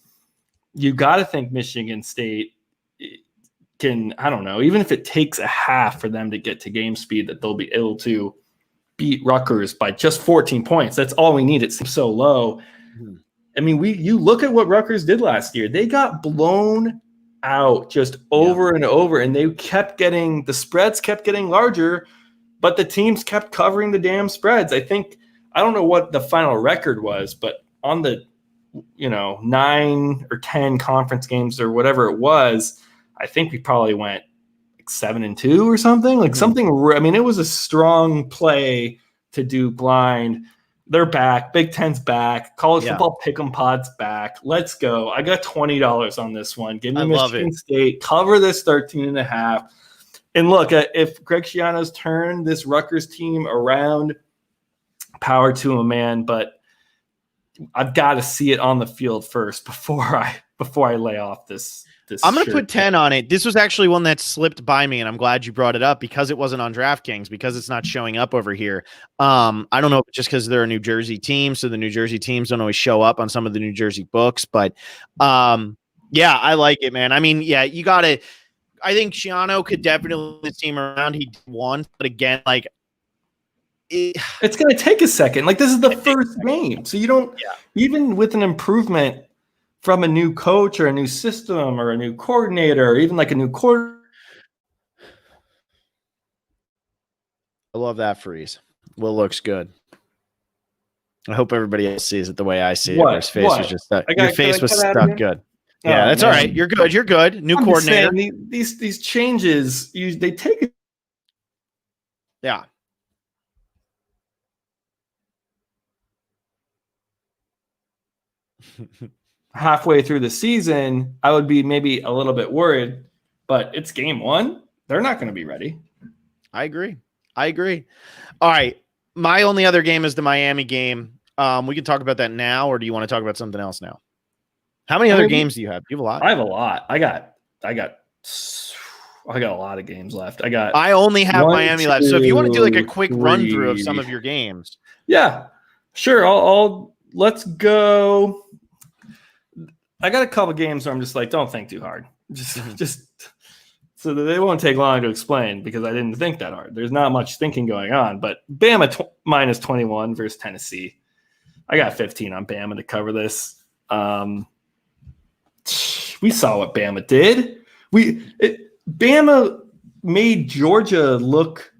You got to think Michigan State can, I don't know, even if it takes a half for them to get to game speed, that they'll be able to beat Rutgers by just 14 points. That's all we need. It seems so low. I mean, you look at what Rutgers did last year. They got blown out just over and over, and the spreads kept getting larger, but the teams kept covering the damn spreads. I don't know what the final record was, but on the 9 or 10 conference games or whatever it was, I think we probably went like 7-2 or something, like something. I mean, it was a strong play to do blind. They're back. Big Ten's back. College football pick'em pod's back. Let's go. I got $20 on this one. Give me Michigan State. Cover this 13.5. And look, if Greg Schiano's turned this Rutgers team around, power to him, man. But I've got to see it on the field first before I lay off this. I'm going to put 10 on it. This was actually one that slipped by me, and I'm glad you brought it up because it wasn't on DraftKings, because it's not showing up over here. I don't know, just because they're a New Jersey team, so the New Jersey teams don't always show up on some of the New Jersey books. But yeah, I like it, man. I mean, yeah, you got to. I think Shiano could definitely lead the team around. He won, but again, like it's going to take a second. Like, this is the first game, so you don't even with an improvement from a new coach or a new system or a new coordinator or even like a new quarter. I love that freeze. Will looks good. I hope everybody else sees it the way I see it. His face was just stuck. Your face was stuck good. Yeah, that's all right. You're good. You're good. New coordinator. These changes, they take it. Yeah. Halfway through the season, I would be maybe a little bit worried, but it's game one. They're not going to be ready. I agree. All right. My only other game is the Miami game. We can talk about that now, or do you want to talk about something else now? How many other games do you have? You have a lot. I have a lot. I got a lot of games left. I only have Miami left. So if you want to do like a quick run through of some of your games. Yeah, sure. Let's go. I got a couple games where I'm just like, don't think too hard. Just so that they won't take long to explain, because I didn't think that hard. There's not much thinking going on, but Bama minus 21 versus Tennessee. I got 15 on Bama to cover this. We saw what Bama did. Bama made Georgia look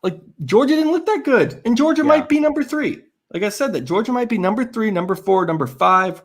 like Georgia didn't look that good, and Georgia might be number 3. Like I said, that Georgia might be number 3, number 4, number 5,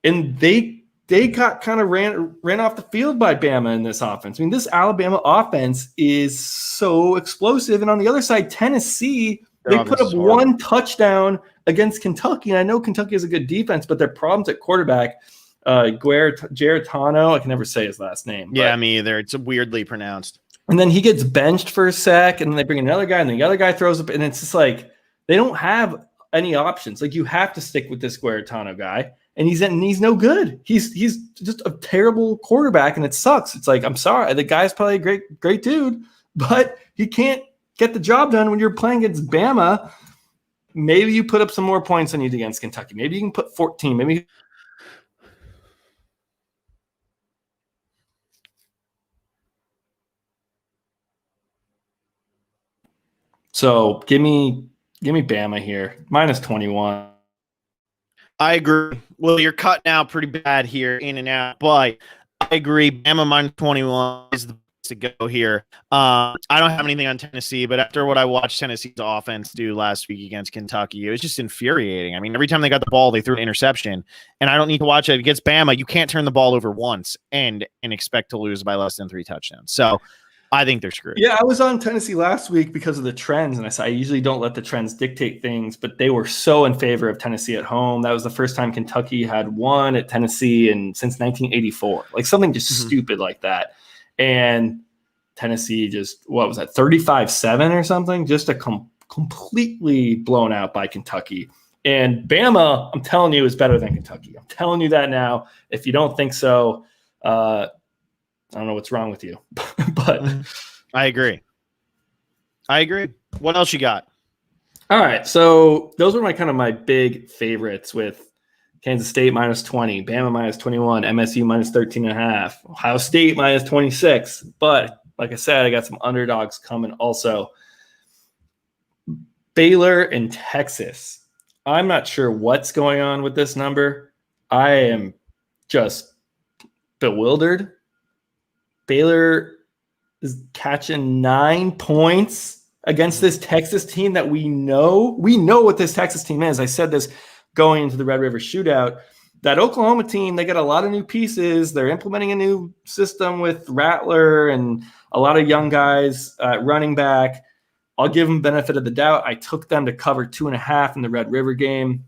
and they got kind of ran off the field by Bama in this offense. I mean, this Alabama offense is so explosive, and on the other side, Tennessee, they put up one touchdown against Kentucky, and I know Kentucky has a good defense, but their problems at quarterback, Giarratano, I can never say his last name. Yeah, me either. It's weirdly pronounced. And then he gets benched for a sec, and then they bring another guy, and the other guy throws up, and it's just like they don't have any options. Like, you have to stick with this Giarratano guy, and he's no good. He's just a terrible quarterback, and it sucks. It's like, I'm sorry, the guy's probably a great dude, but he can't get the job done when you're playing against Bama. Maybe you put up some more points than you did against Kentucky. Maybe you can put 14. Maybe. So give me Bama here. Minus 21. I agree. Well, you're cutting out pretty bad here, in and out, but I agree. Bama minus 21 is the to go here. I don't have anything on Tennessee, but after what I watched Tennessee's offense do last week against Kentucky, it was just infuriating. I mean, every time they got the ball, they threw an interception, and I don't need to watch it against Bama. You can't turn the ball over once and expect to lose by less than 3 touchdowns. So I think they're screwed. Yeah, I was on Tennessee last week because of the trends, and I said I usually don't let the trends dictate things, but they were so in favor of Tennessee at home. That was the first time Kentucky had won at Tennessee since 1984, like something just stupid like that. And Tennessee just, what was that, 35-7 or something? Just a completely blown out by Kentucky. And Bama, I'm telling you, is better than Kentucky. I'm telling you that now. If you don't think so, I don't know what's wrong with you. But I agree. What else you got? All right. So those were my big favorites, with Kansas State minus 20, Bama minus 21, MSU minus 13.5, Ohio State minus 26. But like I said, I got some underdogs coming also. Baylor and Texas. I'm not sure what's going on with this number. I am just bewildered. Baylor is catching 9 points against this Texas team that we know. We know what this Texas team is. I said this going into the Red River Shootout. That Oklahoma team, they got a lot of new pieces. They're implementing a new system with Rattler and a lot of young guys running back. I'll give them benefit of the doubt. I took them to cover 2.5 in the Red River game.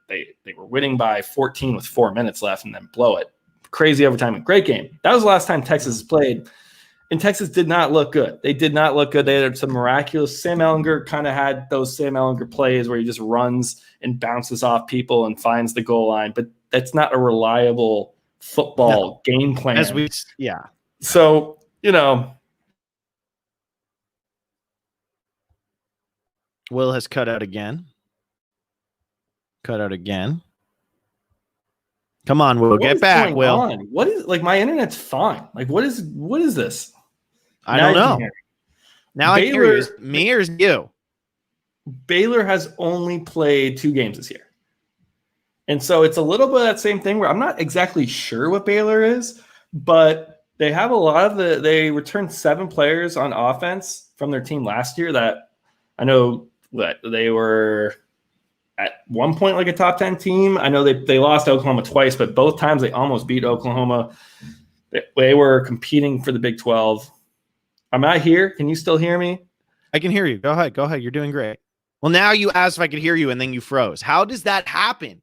They were winning by 14 with 4 minutes left and then blow it. Crazy overtime. Great game. That was the last time Texas has played. And Texas did not look good. They did not look good. They had some miraculous. Sam Ehlinger kind of had those Sam Ehlinger plays where he just runs and bounces off people and finds the goal line. But that's not a reliable football game plan. So, Will has cut out again. Come on, Will. Get back, Will. What is my internet's fine. What is this? I don't know. Now I hear you. Is it me or is it you? Baylor has only played 2 games this year. And so it's a little bit of that same thing where I'm not exactly sure what Baylor is, but they have they returned 7 players on offense from their team last year that I know that they were at one point like a top 10 team. I know they lost to Oklahoma twice, but both times they almost beat Oklahoma. They were competing for the Big 12. I'm not here. Can you still hear me? I can hear you. Go ahead. You're doing great. Well, now you asked if I could hear you and then you froze. How does that happen?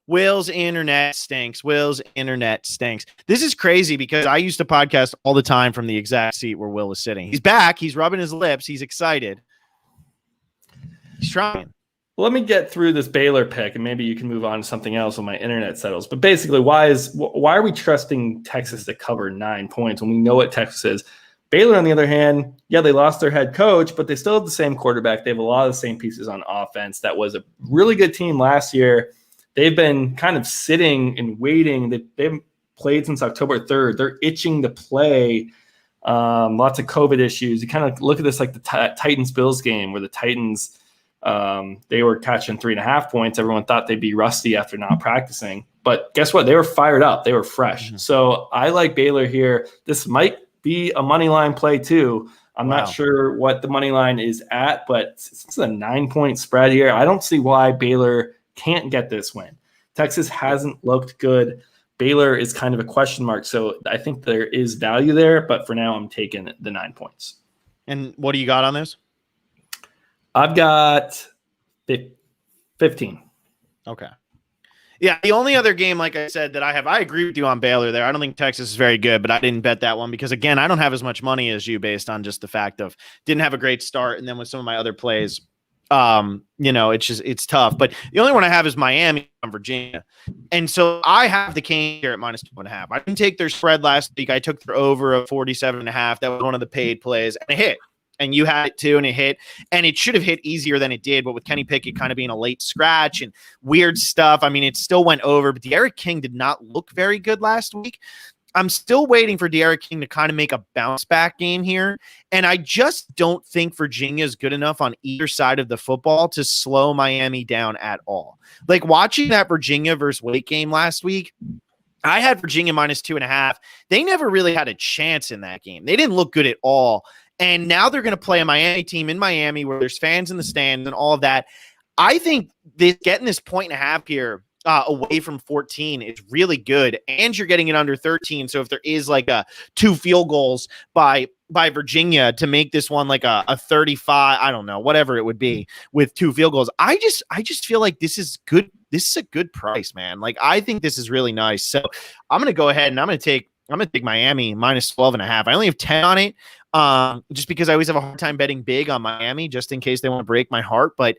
Will's internet stinks. This is crazy because I used to podcast all the time from the exact seat where Will is sitting. He's back. He's rubbing his lips. He's excited. He's trying. Well, let me get through this Baylor pick and maybe you can move on to something else when my internet settles. But basically, why are we trusting Texas to cover 9 points when we know what Texas is? Baylor, on the other hand, they lost their head coach, but they still have the same quarterback. They have a lot of the same pieces on offense. That was a really good team last year. They've been kind of sitting and waiting. They haven't played since October 3rd. They're itching to play. Lots of COVID issues. You kind of look at this like the Titans-Bills game where the Titans, they were catching 3.5 points. Everyone thought they'd be rusty after not practicing. But guess what? They were fired up. They were fresh. Mm-hmm. So I like Baylor here. This might be a money line play too. I'm not sure what the money line is at, but it's a 9-point spread here. I don't see why Baylor can't get this win. Texas hasn't looked good. Baylor is kind of a question mark. So I think there is value there, but for now I'm taking the 9 points. And what do you got on this? I've got 15. Okay. Yeah, the only other game, like I said, that I agree with you on Baylor there. I don't think Texas is very good, but I didn't bet that one because, again, I don't have as much money as you based on just the fact of didn't have a great start. And then with some of my other plays, it's tough. But the only one I have is Miami on Virginia. And so I have the Canes here at -2.5. I didn't take their spread last week. I took their over of 47.5. That was one of the paid plays, and it hit. And you had it too, and it hit. And it should have hit easier than it did, but with Kenny Pickett kind of being a late scratch and weird stuff, I mean, it still went over. But De'Aaron King did not look very good last week. I'm still waiting for De'Aaron King to kind of make a bounce-back game here. And I just don't think Virginia is good enough on either side of the football to slow Miami down at all. Like, watching that Virginia versus Wake game last week, I had Virginia -2.5. They never really had a chance in that game. They didn't look good at all. And now they're going to play a Miami team in Miami where there's fans in the stands and all of that. I think getting this 1.5 here away from 14 is really good. And you're getting it under 13. So if there is like a 2 field goals by Virginia to make this one like a 35, I don't know, whatever it would be with 2 field goals. I just feel like this is good. This is a good price, man. Like, I think this is really nice. So I'm going to go ahead and I'm going to take Miami -12.5. I only have 10 on it. Just because I always have a hard time betting big on Miami, just in case they want to break my heart. But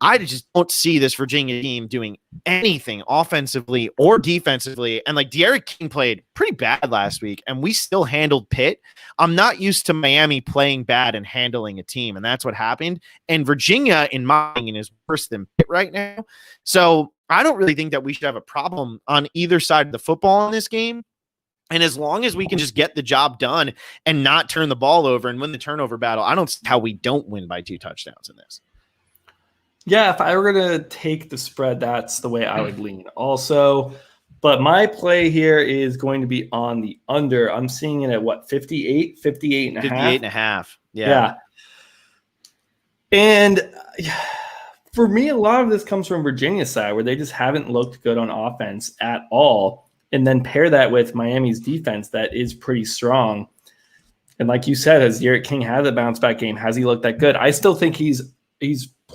I just don't see this Virginia team doing anything offensively or defensively. And like, De'Aaron King played pretty bad last week, and we still handled Pitt. I'm not used to Miami playing bad and handling a team, and that's what happened. And Virginia, in my opinion, is worse than Pitt right now. So I don't really think that we should have a problem on either side of the football in this game. And as long as we can just get the job done and not turn the ball over and win the turnover battle, I don't see how we don't win by 2 touchdowns in this. Yeah, if I were going to take the spread, that's the way I would lean also. But my play here is going to be on the under. I'm seeing it at 58 and a half. 58 and a half. Yeah. And for me, a lot of this comes from Virginia's side where they just haven't looked good on offense at all. And then pair that with Miami's defense that is pretty strong. And like you said, has De'Aaron King had a bounce back game? Has he looked that good? I still think he's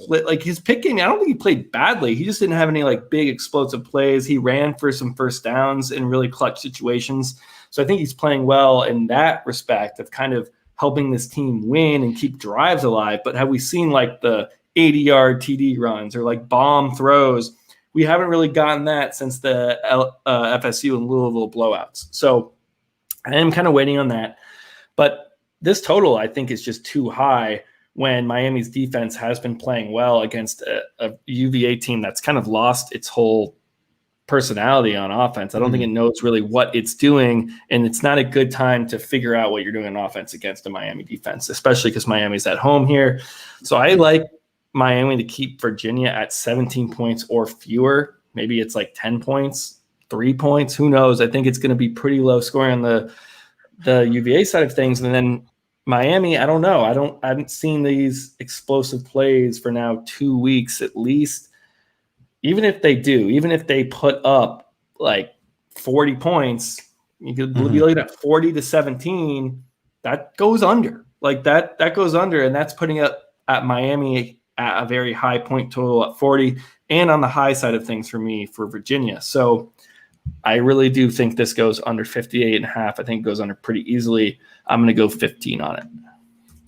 like his pick game. I don't think he played badly. He just didn't have any like big explosive plays. He ran for some first downs in really clutch situations. So I think he's playing well in that respect of kind of helping this team win and keep drives alive. But have we seen like the 80-yard TD runs or like bomb throws? We haven't really gotten that since the FSU and Louisville blowouts. So I am kind of waiting on that. But this total, I think, is just too high when Miami's defense has been playing well against a UVA team that's kind of lost its whole personality on offense. I don't think it knows really what it's doing, and it's not a good time to figure out what you're doing on offense against a Miami defense, especially because Miami's at home here. So I like Miami to keep Virginia at 17 points or fewer. Maybe it's like 10 points, 3 points. Who knows? I think it's going to be pretty low scoring on the UVA side of things. And then Miami, I don't know. I haven't seen these explosive plays for now 2 weeks at least. Even if they put up like 40 points, you could be looking at 40-17. That goes under. Like that goes under, and that's putting up at Miami at a very high point total at 40, and on the high side of things for me for Virginia. So I really do think this goes under 58.5. I think it goes under pretty easily. I'm going to go 15 on it.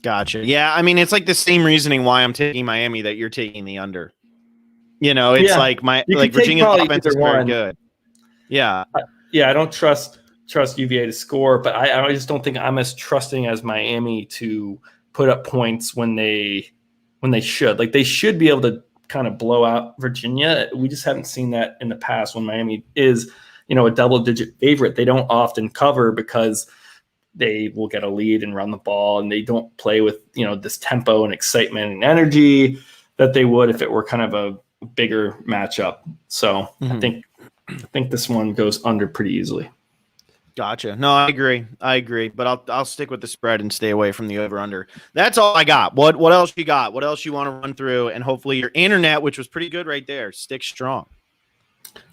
Gotcha. Yeah, I mean, it's like the same reasoning why I'm taking Miami that you're taking the under. You know, it's like Virginia's offense is very good. Yeah. Yeah, I don't trust UVA to score, but I just don't think I'm as trusting as Miami to put up points when they should. Like they should be able to kind of blow out Virginia. We just haven't seen that in the past when Miami is, a double-digit favorite. They don't often cover because they will get a lead and run the ball, and they don't play with, this tempo and excitement and energy that they would if it were kind of a bigger matchup. So I think this one goes under pretty easily. Gotcha. No, I agree. But I'll stick with the spread and stay away from the over/under. That's all I got. What else you got? What else you want to run through? And hopefully your internet, which was pretty good right there, sticks strong.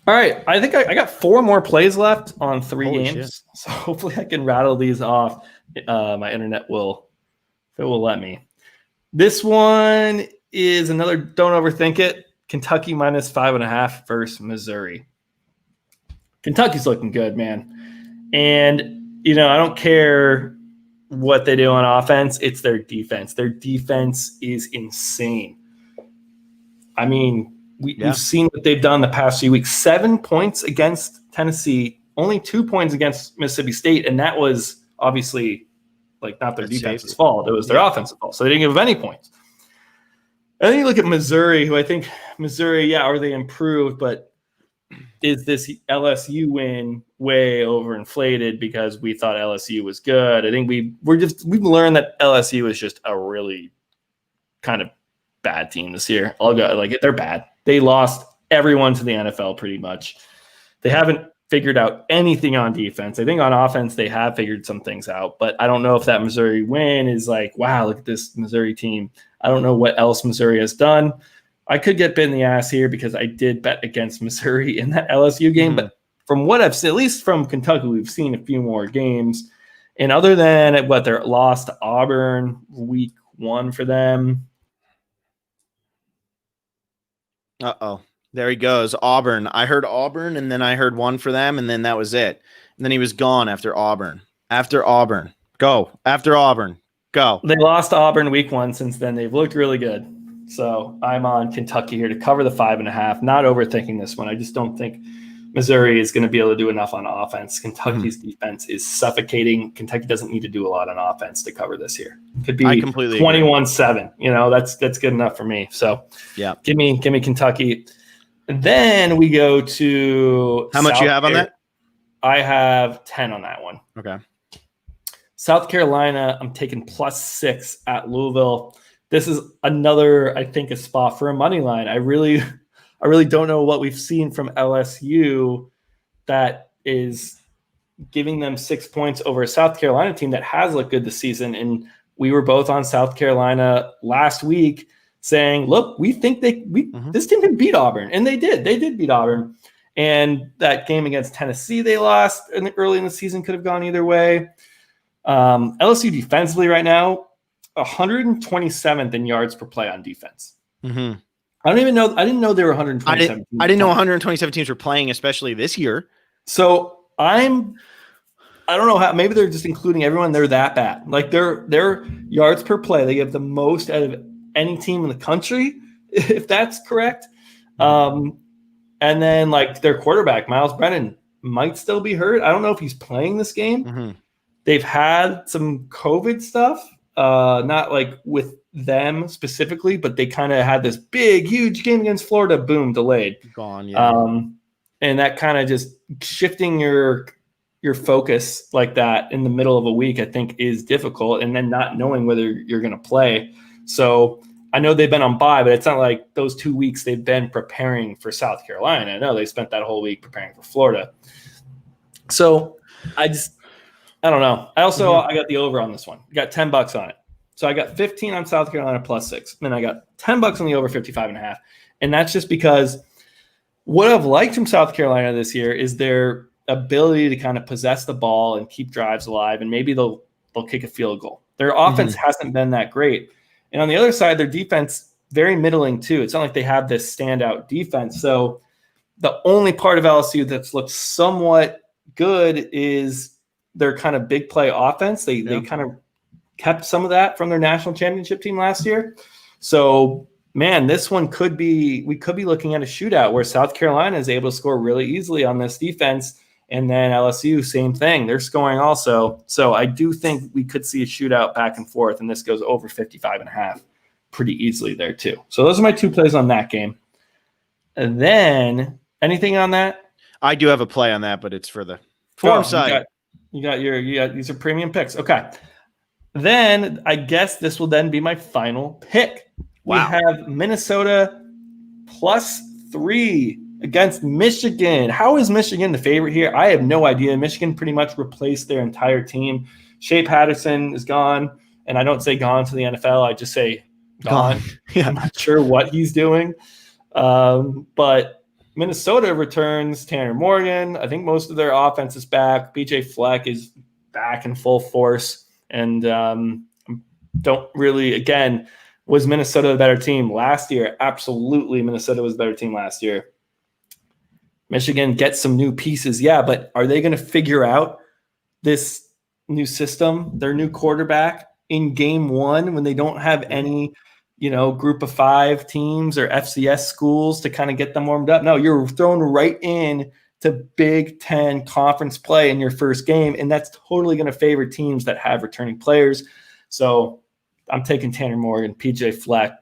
All right. I think I got 4 more plays left on 3 Holy games. shit. So hopefully I can rattle these off. My internet will let me. This one is another don't overthink it. Kentucky minus 5.5 versus Missouri. Kentucky's looking good, man. And, I don't care what they do on offense. It's their defense. Their defense is insane. I mean, we've seen what they've done the past few weeks. 7 points against Tennessee, only 2 points against Mississippi State. And that was obviously not their defense's fault. It was their offensive fault. So they didn't give them any points. And then you look at Missouri, who I think are they improved, but is this LSU win way overinflated because we thought LSU was good? I think we've learned that LSU is just a really kind of bad team this year. They're bad. They lost everyone to the NFL pretty much. They haven't figured out anything on defense. I think on offense they have figured some things out, but I don't know if that Missouri win is like, wow, look at this Missouri team. I don't know what else Missouri has done. I could get bit in the ass here because I did bet against Missouri in that LSU game, but from what I've seen, at least from Kentucky, we've seen a few more games. And other than their loss to Auburn week 1 for them. Uh-oh. There he goes. Auburn. I heard Auburn, and then I heard 1 for them, and then that was it. And then he was gone after Auburn. After Auburn. Go. After Auburn. Go. They lost to Auburn week 1. Since then, they've looked really good. So I'm on Kentucky here to cover the 5.5. Not overthinking this one. I just don't think Missouri is going to be able to do enough on offense. Kentucky's defense is suffocating. Kentucky doesn't need to do a lot on offense to cover this here. It could be 21-7. That's good enough for me. So yeah, give me Kentucky. And then we go to how much you have on that? I have 10 on that one. Okay. South Carolina, I'm taking +6 at Louisville. This is another, I think, a spot for a money line. I really don't know what we've seen from LSU that is giving them 6 points over a South Carolina team that has looked good this season. And we were both on South Carolina last week saying, look, we think this team can beat Auburn. And they did. They did beat Auburn. And that game against Tennessee they lost early in the season could have gone either way. LSU defensively right now, 127th in yards per play on defense. Mm-hmm. I didn't know there were 127. I didn't know 127 teams were playing, especially this year. So I'm I don't know how. Maybe they're just including everyone. They're that bad. Like their yards per play, they have the most out of any team in the country, if that's correct. And then like their quarterback, Miles Brennan, might still be hurt. I don't know if he's playing this game. Mm-hmm. They've had some COVID stuff, not like with them specifically, but they kind of had this big, huge game against Florida. Boom, delayed. Gone. Yeah. And that kind of just shifting your focus like that in the middle of a week, I think is difficult. And then not knowing whether you're going to play. So I know they've been on bye, but it's not like those 2 weeks they've been preparing for South Carolina. I know they spent that whole week preparing for Florida. So I don't know. I got the over on this one. I got $10 on it. So I got 15 on South Carolina +6. Then I got $10 on the over 55.5. And that's just because what I've liked from South Carolina this year is their ability to kind of possess the ball and keep drives alive. And maybe they'll kick a field goal. Their offense hasn't been that great. And on the other side, their defense, very middling too. It's not like they have this standout defense. So the only part of LSU that's looked somewhat good is their kind of big play offense. They kind of kept some of that from their national championship team last year. So, man, this one we could be looking at a shootout where South Carolina is able to score really easily on this defense. And then LSU, same thing. They're scoring also. So I do think we could see a shootout back and forth, and this goes over 55.5 pretty easily there too. So those are my 2 plays on that game. And then anything on that? I do have a play on that, but it's for the form side. You got these are premium picks. Okay. Then I guess this will then be my final pick. Wow. We have Minnesota +3 against Michigan. How is Michigan the favorite here? I have no idea. Michigan pretty much replaced their entire team. Shea Patterson is gone, and I don't say gone to the NFL. I just say gone. Yeah. I'm not sure what he's doing. But Minnesota returns Tanner Morgan. I think most of their offense is back. BJ Fleck is back in full force. And don't really, again, was Minnesota the better team last year? Absolutely, Minnesota was the better team last year. Michigan gets some new pieces, yeah, but are they going to figure out this new system, their new quarterback in game one when they don't have any, group of 5 teams or FCS schools to kind of get them warmed up? No, you're thrown right in to Big Ten conference play in your first game, and that's totally going to favor teams that have returning players. So I'm taking Tanner Morgan, PJ Fleck.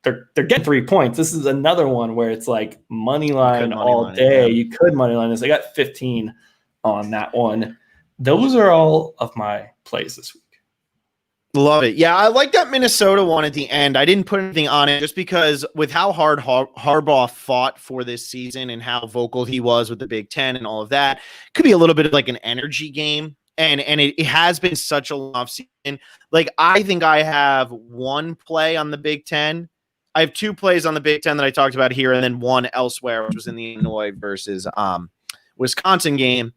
They're getting 3 points. This is another one where it's like money line all day. You could money line this. I got 15 on that one. Those are all of my plays this week. Love it. Yeah, I like that Minnesota one at the end. I didn't put anything on it just because with how hard Harbaugh fought for this season and how vocal he was with the Big Ten and all of that, could be a little bit of like an energy game. And it has been such a long season. Like, I think I have 1 play on the Big Ten. I have 2 plays on the Big Ten that I talked about here, and then 1 elsewhere, which was in the Illinois versus Wisconsin game,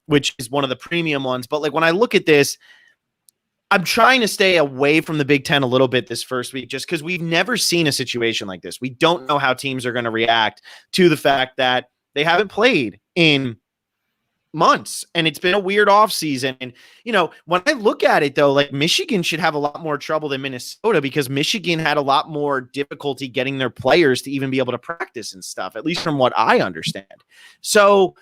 which is one of the premium ones. But like when I look at this, I'm trying to stay away from the Big Ten a little bit this first week just because we've never seen a situation like this. We don't know how teams are going to react to the fact that they haven't played in months and it's been a weird offseason. And, when I look at it, though, like Michigan should have a lot more trouble than Minnesota because Michigan had a lot more difficulty getting their players to even be able to practice and stuff, at least from what I understand. So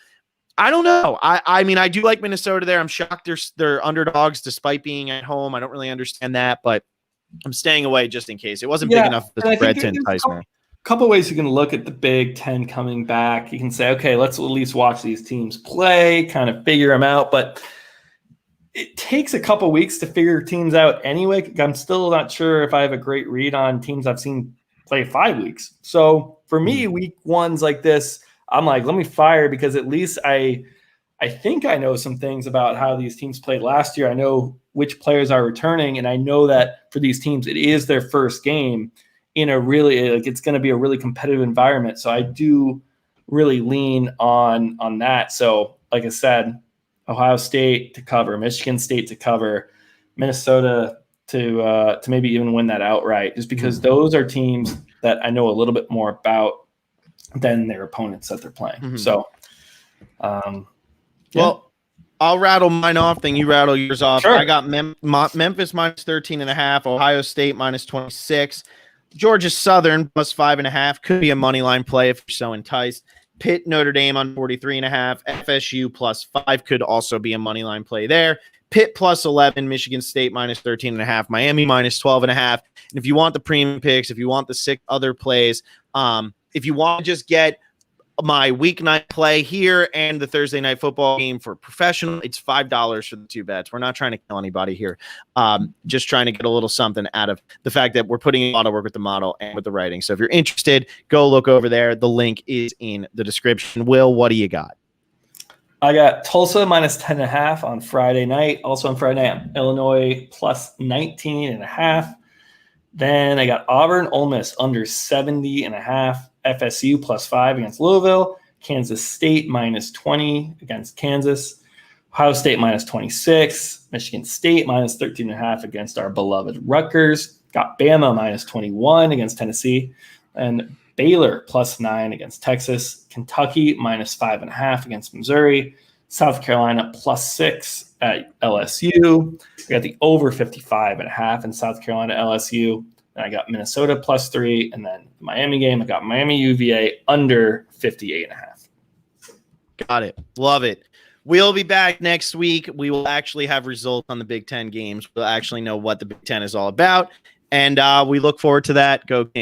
I don't know. I mean, I do like Minnesota there. I'm shocked they're underdogs despite being at home. I don't really understand that, but I'm staying away just in case. It wasn't big enough for the spread to entice me. A couple ways you can look at the Big Ten coming back. You can say, okay, let's at least watch these teams play, kind of figure them out. But it takes a couple weeks to figure teams out anyway. I'm still not sure if I have a great read on teams I've seen play 5 weeks. So for me, week ones like this, I'm like, let me fire because at least I think I know some things about how these teams played last year. I know which players are returning, and I know that for these teams, it is their first game in a really it's going to be a really competitive environment. So I do really lean on that. So like I said, Ohio State to cover, Michigan State to cover, Minnesota to maybe even win that outright, just because those are teams that I know a little bit more about than their opponents that they're playing. So, well, I'll rattle mine off, then you rattle yours off. Sure. I got Memphis minus 13.5, Ohio State minus 26, Georgia Southern plus 5.5. Could be a money line play if you're so enticed. Pitt Notre Dame on 43.5, FSU plus 5 could also be a money line play there. Pitt plus 11, Michigan State minus 13.5, Miami minus 12.5. And if you want the premium picks, if you want the 6 other plays, if you want to just get my weeknight play here and the Thursday night football game for professional, it's $5 for the 2 bets. We're not trying to kill anybody here. Just trying to get a little something out of the fact that we're putting a lot of work with the model and with the writing. So if you're interested, go look over there. The link is in the description. Will, what do you got? I got Tulsa minus 10.5 on Friday night. Also on Friday night, Illinois plus 19.5. Then I got Auburn Ole Miss under 70.5. FSU plus 5 against Louisville. Kansas State minus 20 against Kansas. Ohio State minus 26. Michigan State minus 13.5 against our beloved Rutgers. Got Bama minus 21 against Tennessee. And Baylor plus 9 against Texas. Kentucky minus 5.5 against Missouri. South Carolina plus 6 at LSU. We got the over 55.5 in South Carolina LSU. And I got Minnesota plus 3. And then the Miami game, I got Miami UVA under 58.5. Got it. Love it. We'll be back next week. We will actually have results on the Big Ten games. We'll actually know what the Big Ten is all about. And we look forward to that. Go Canes.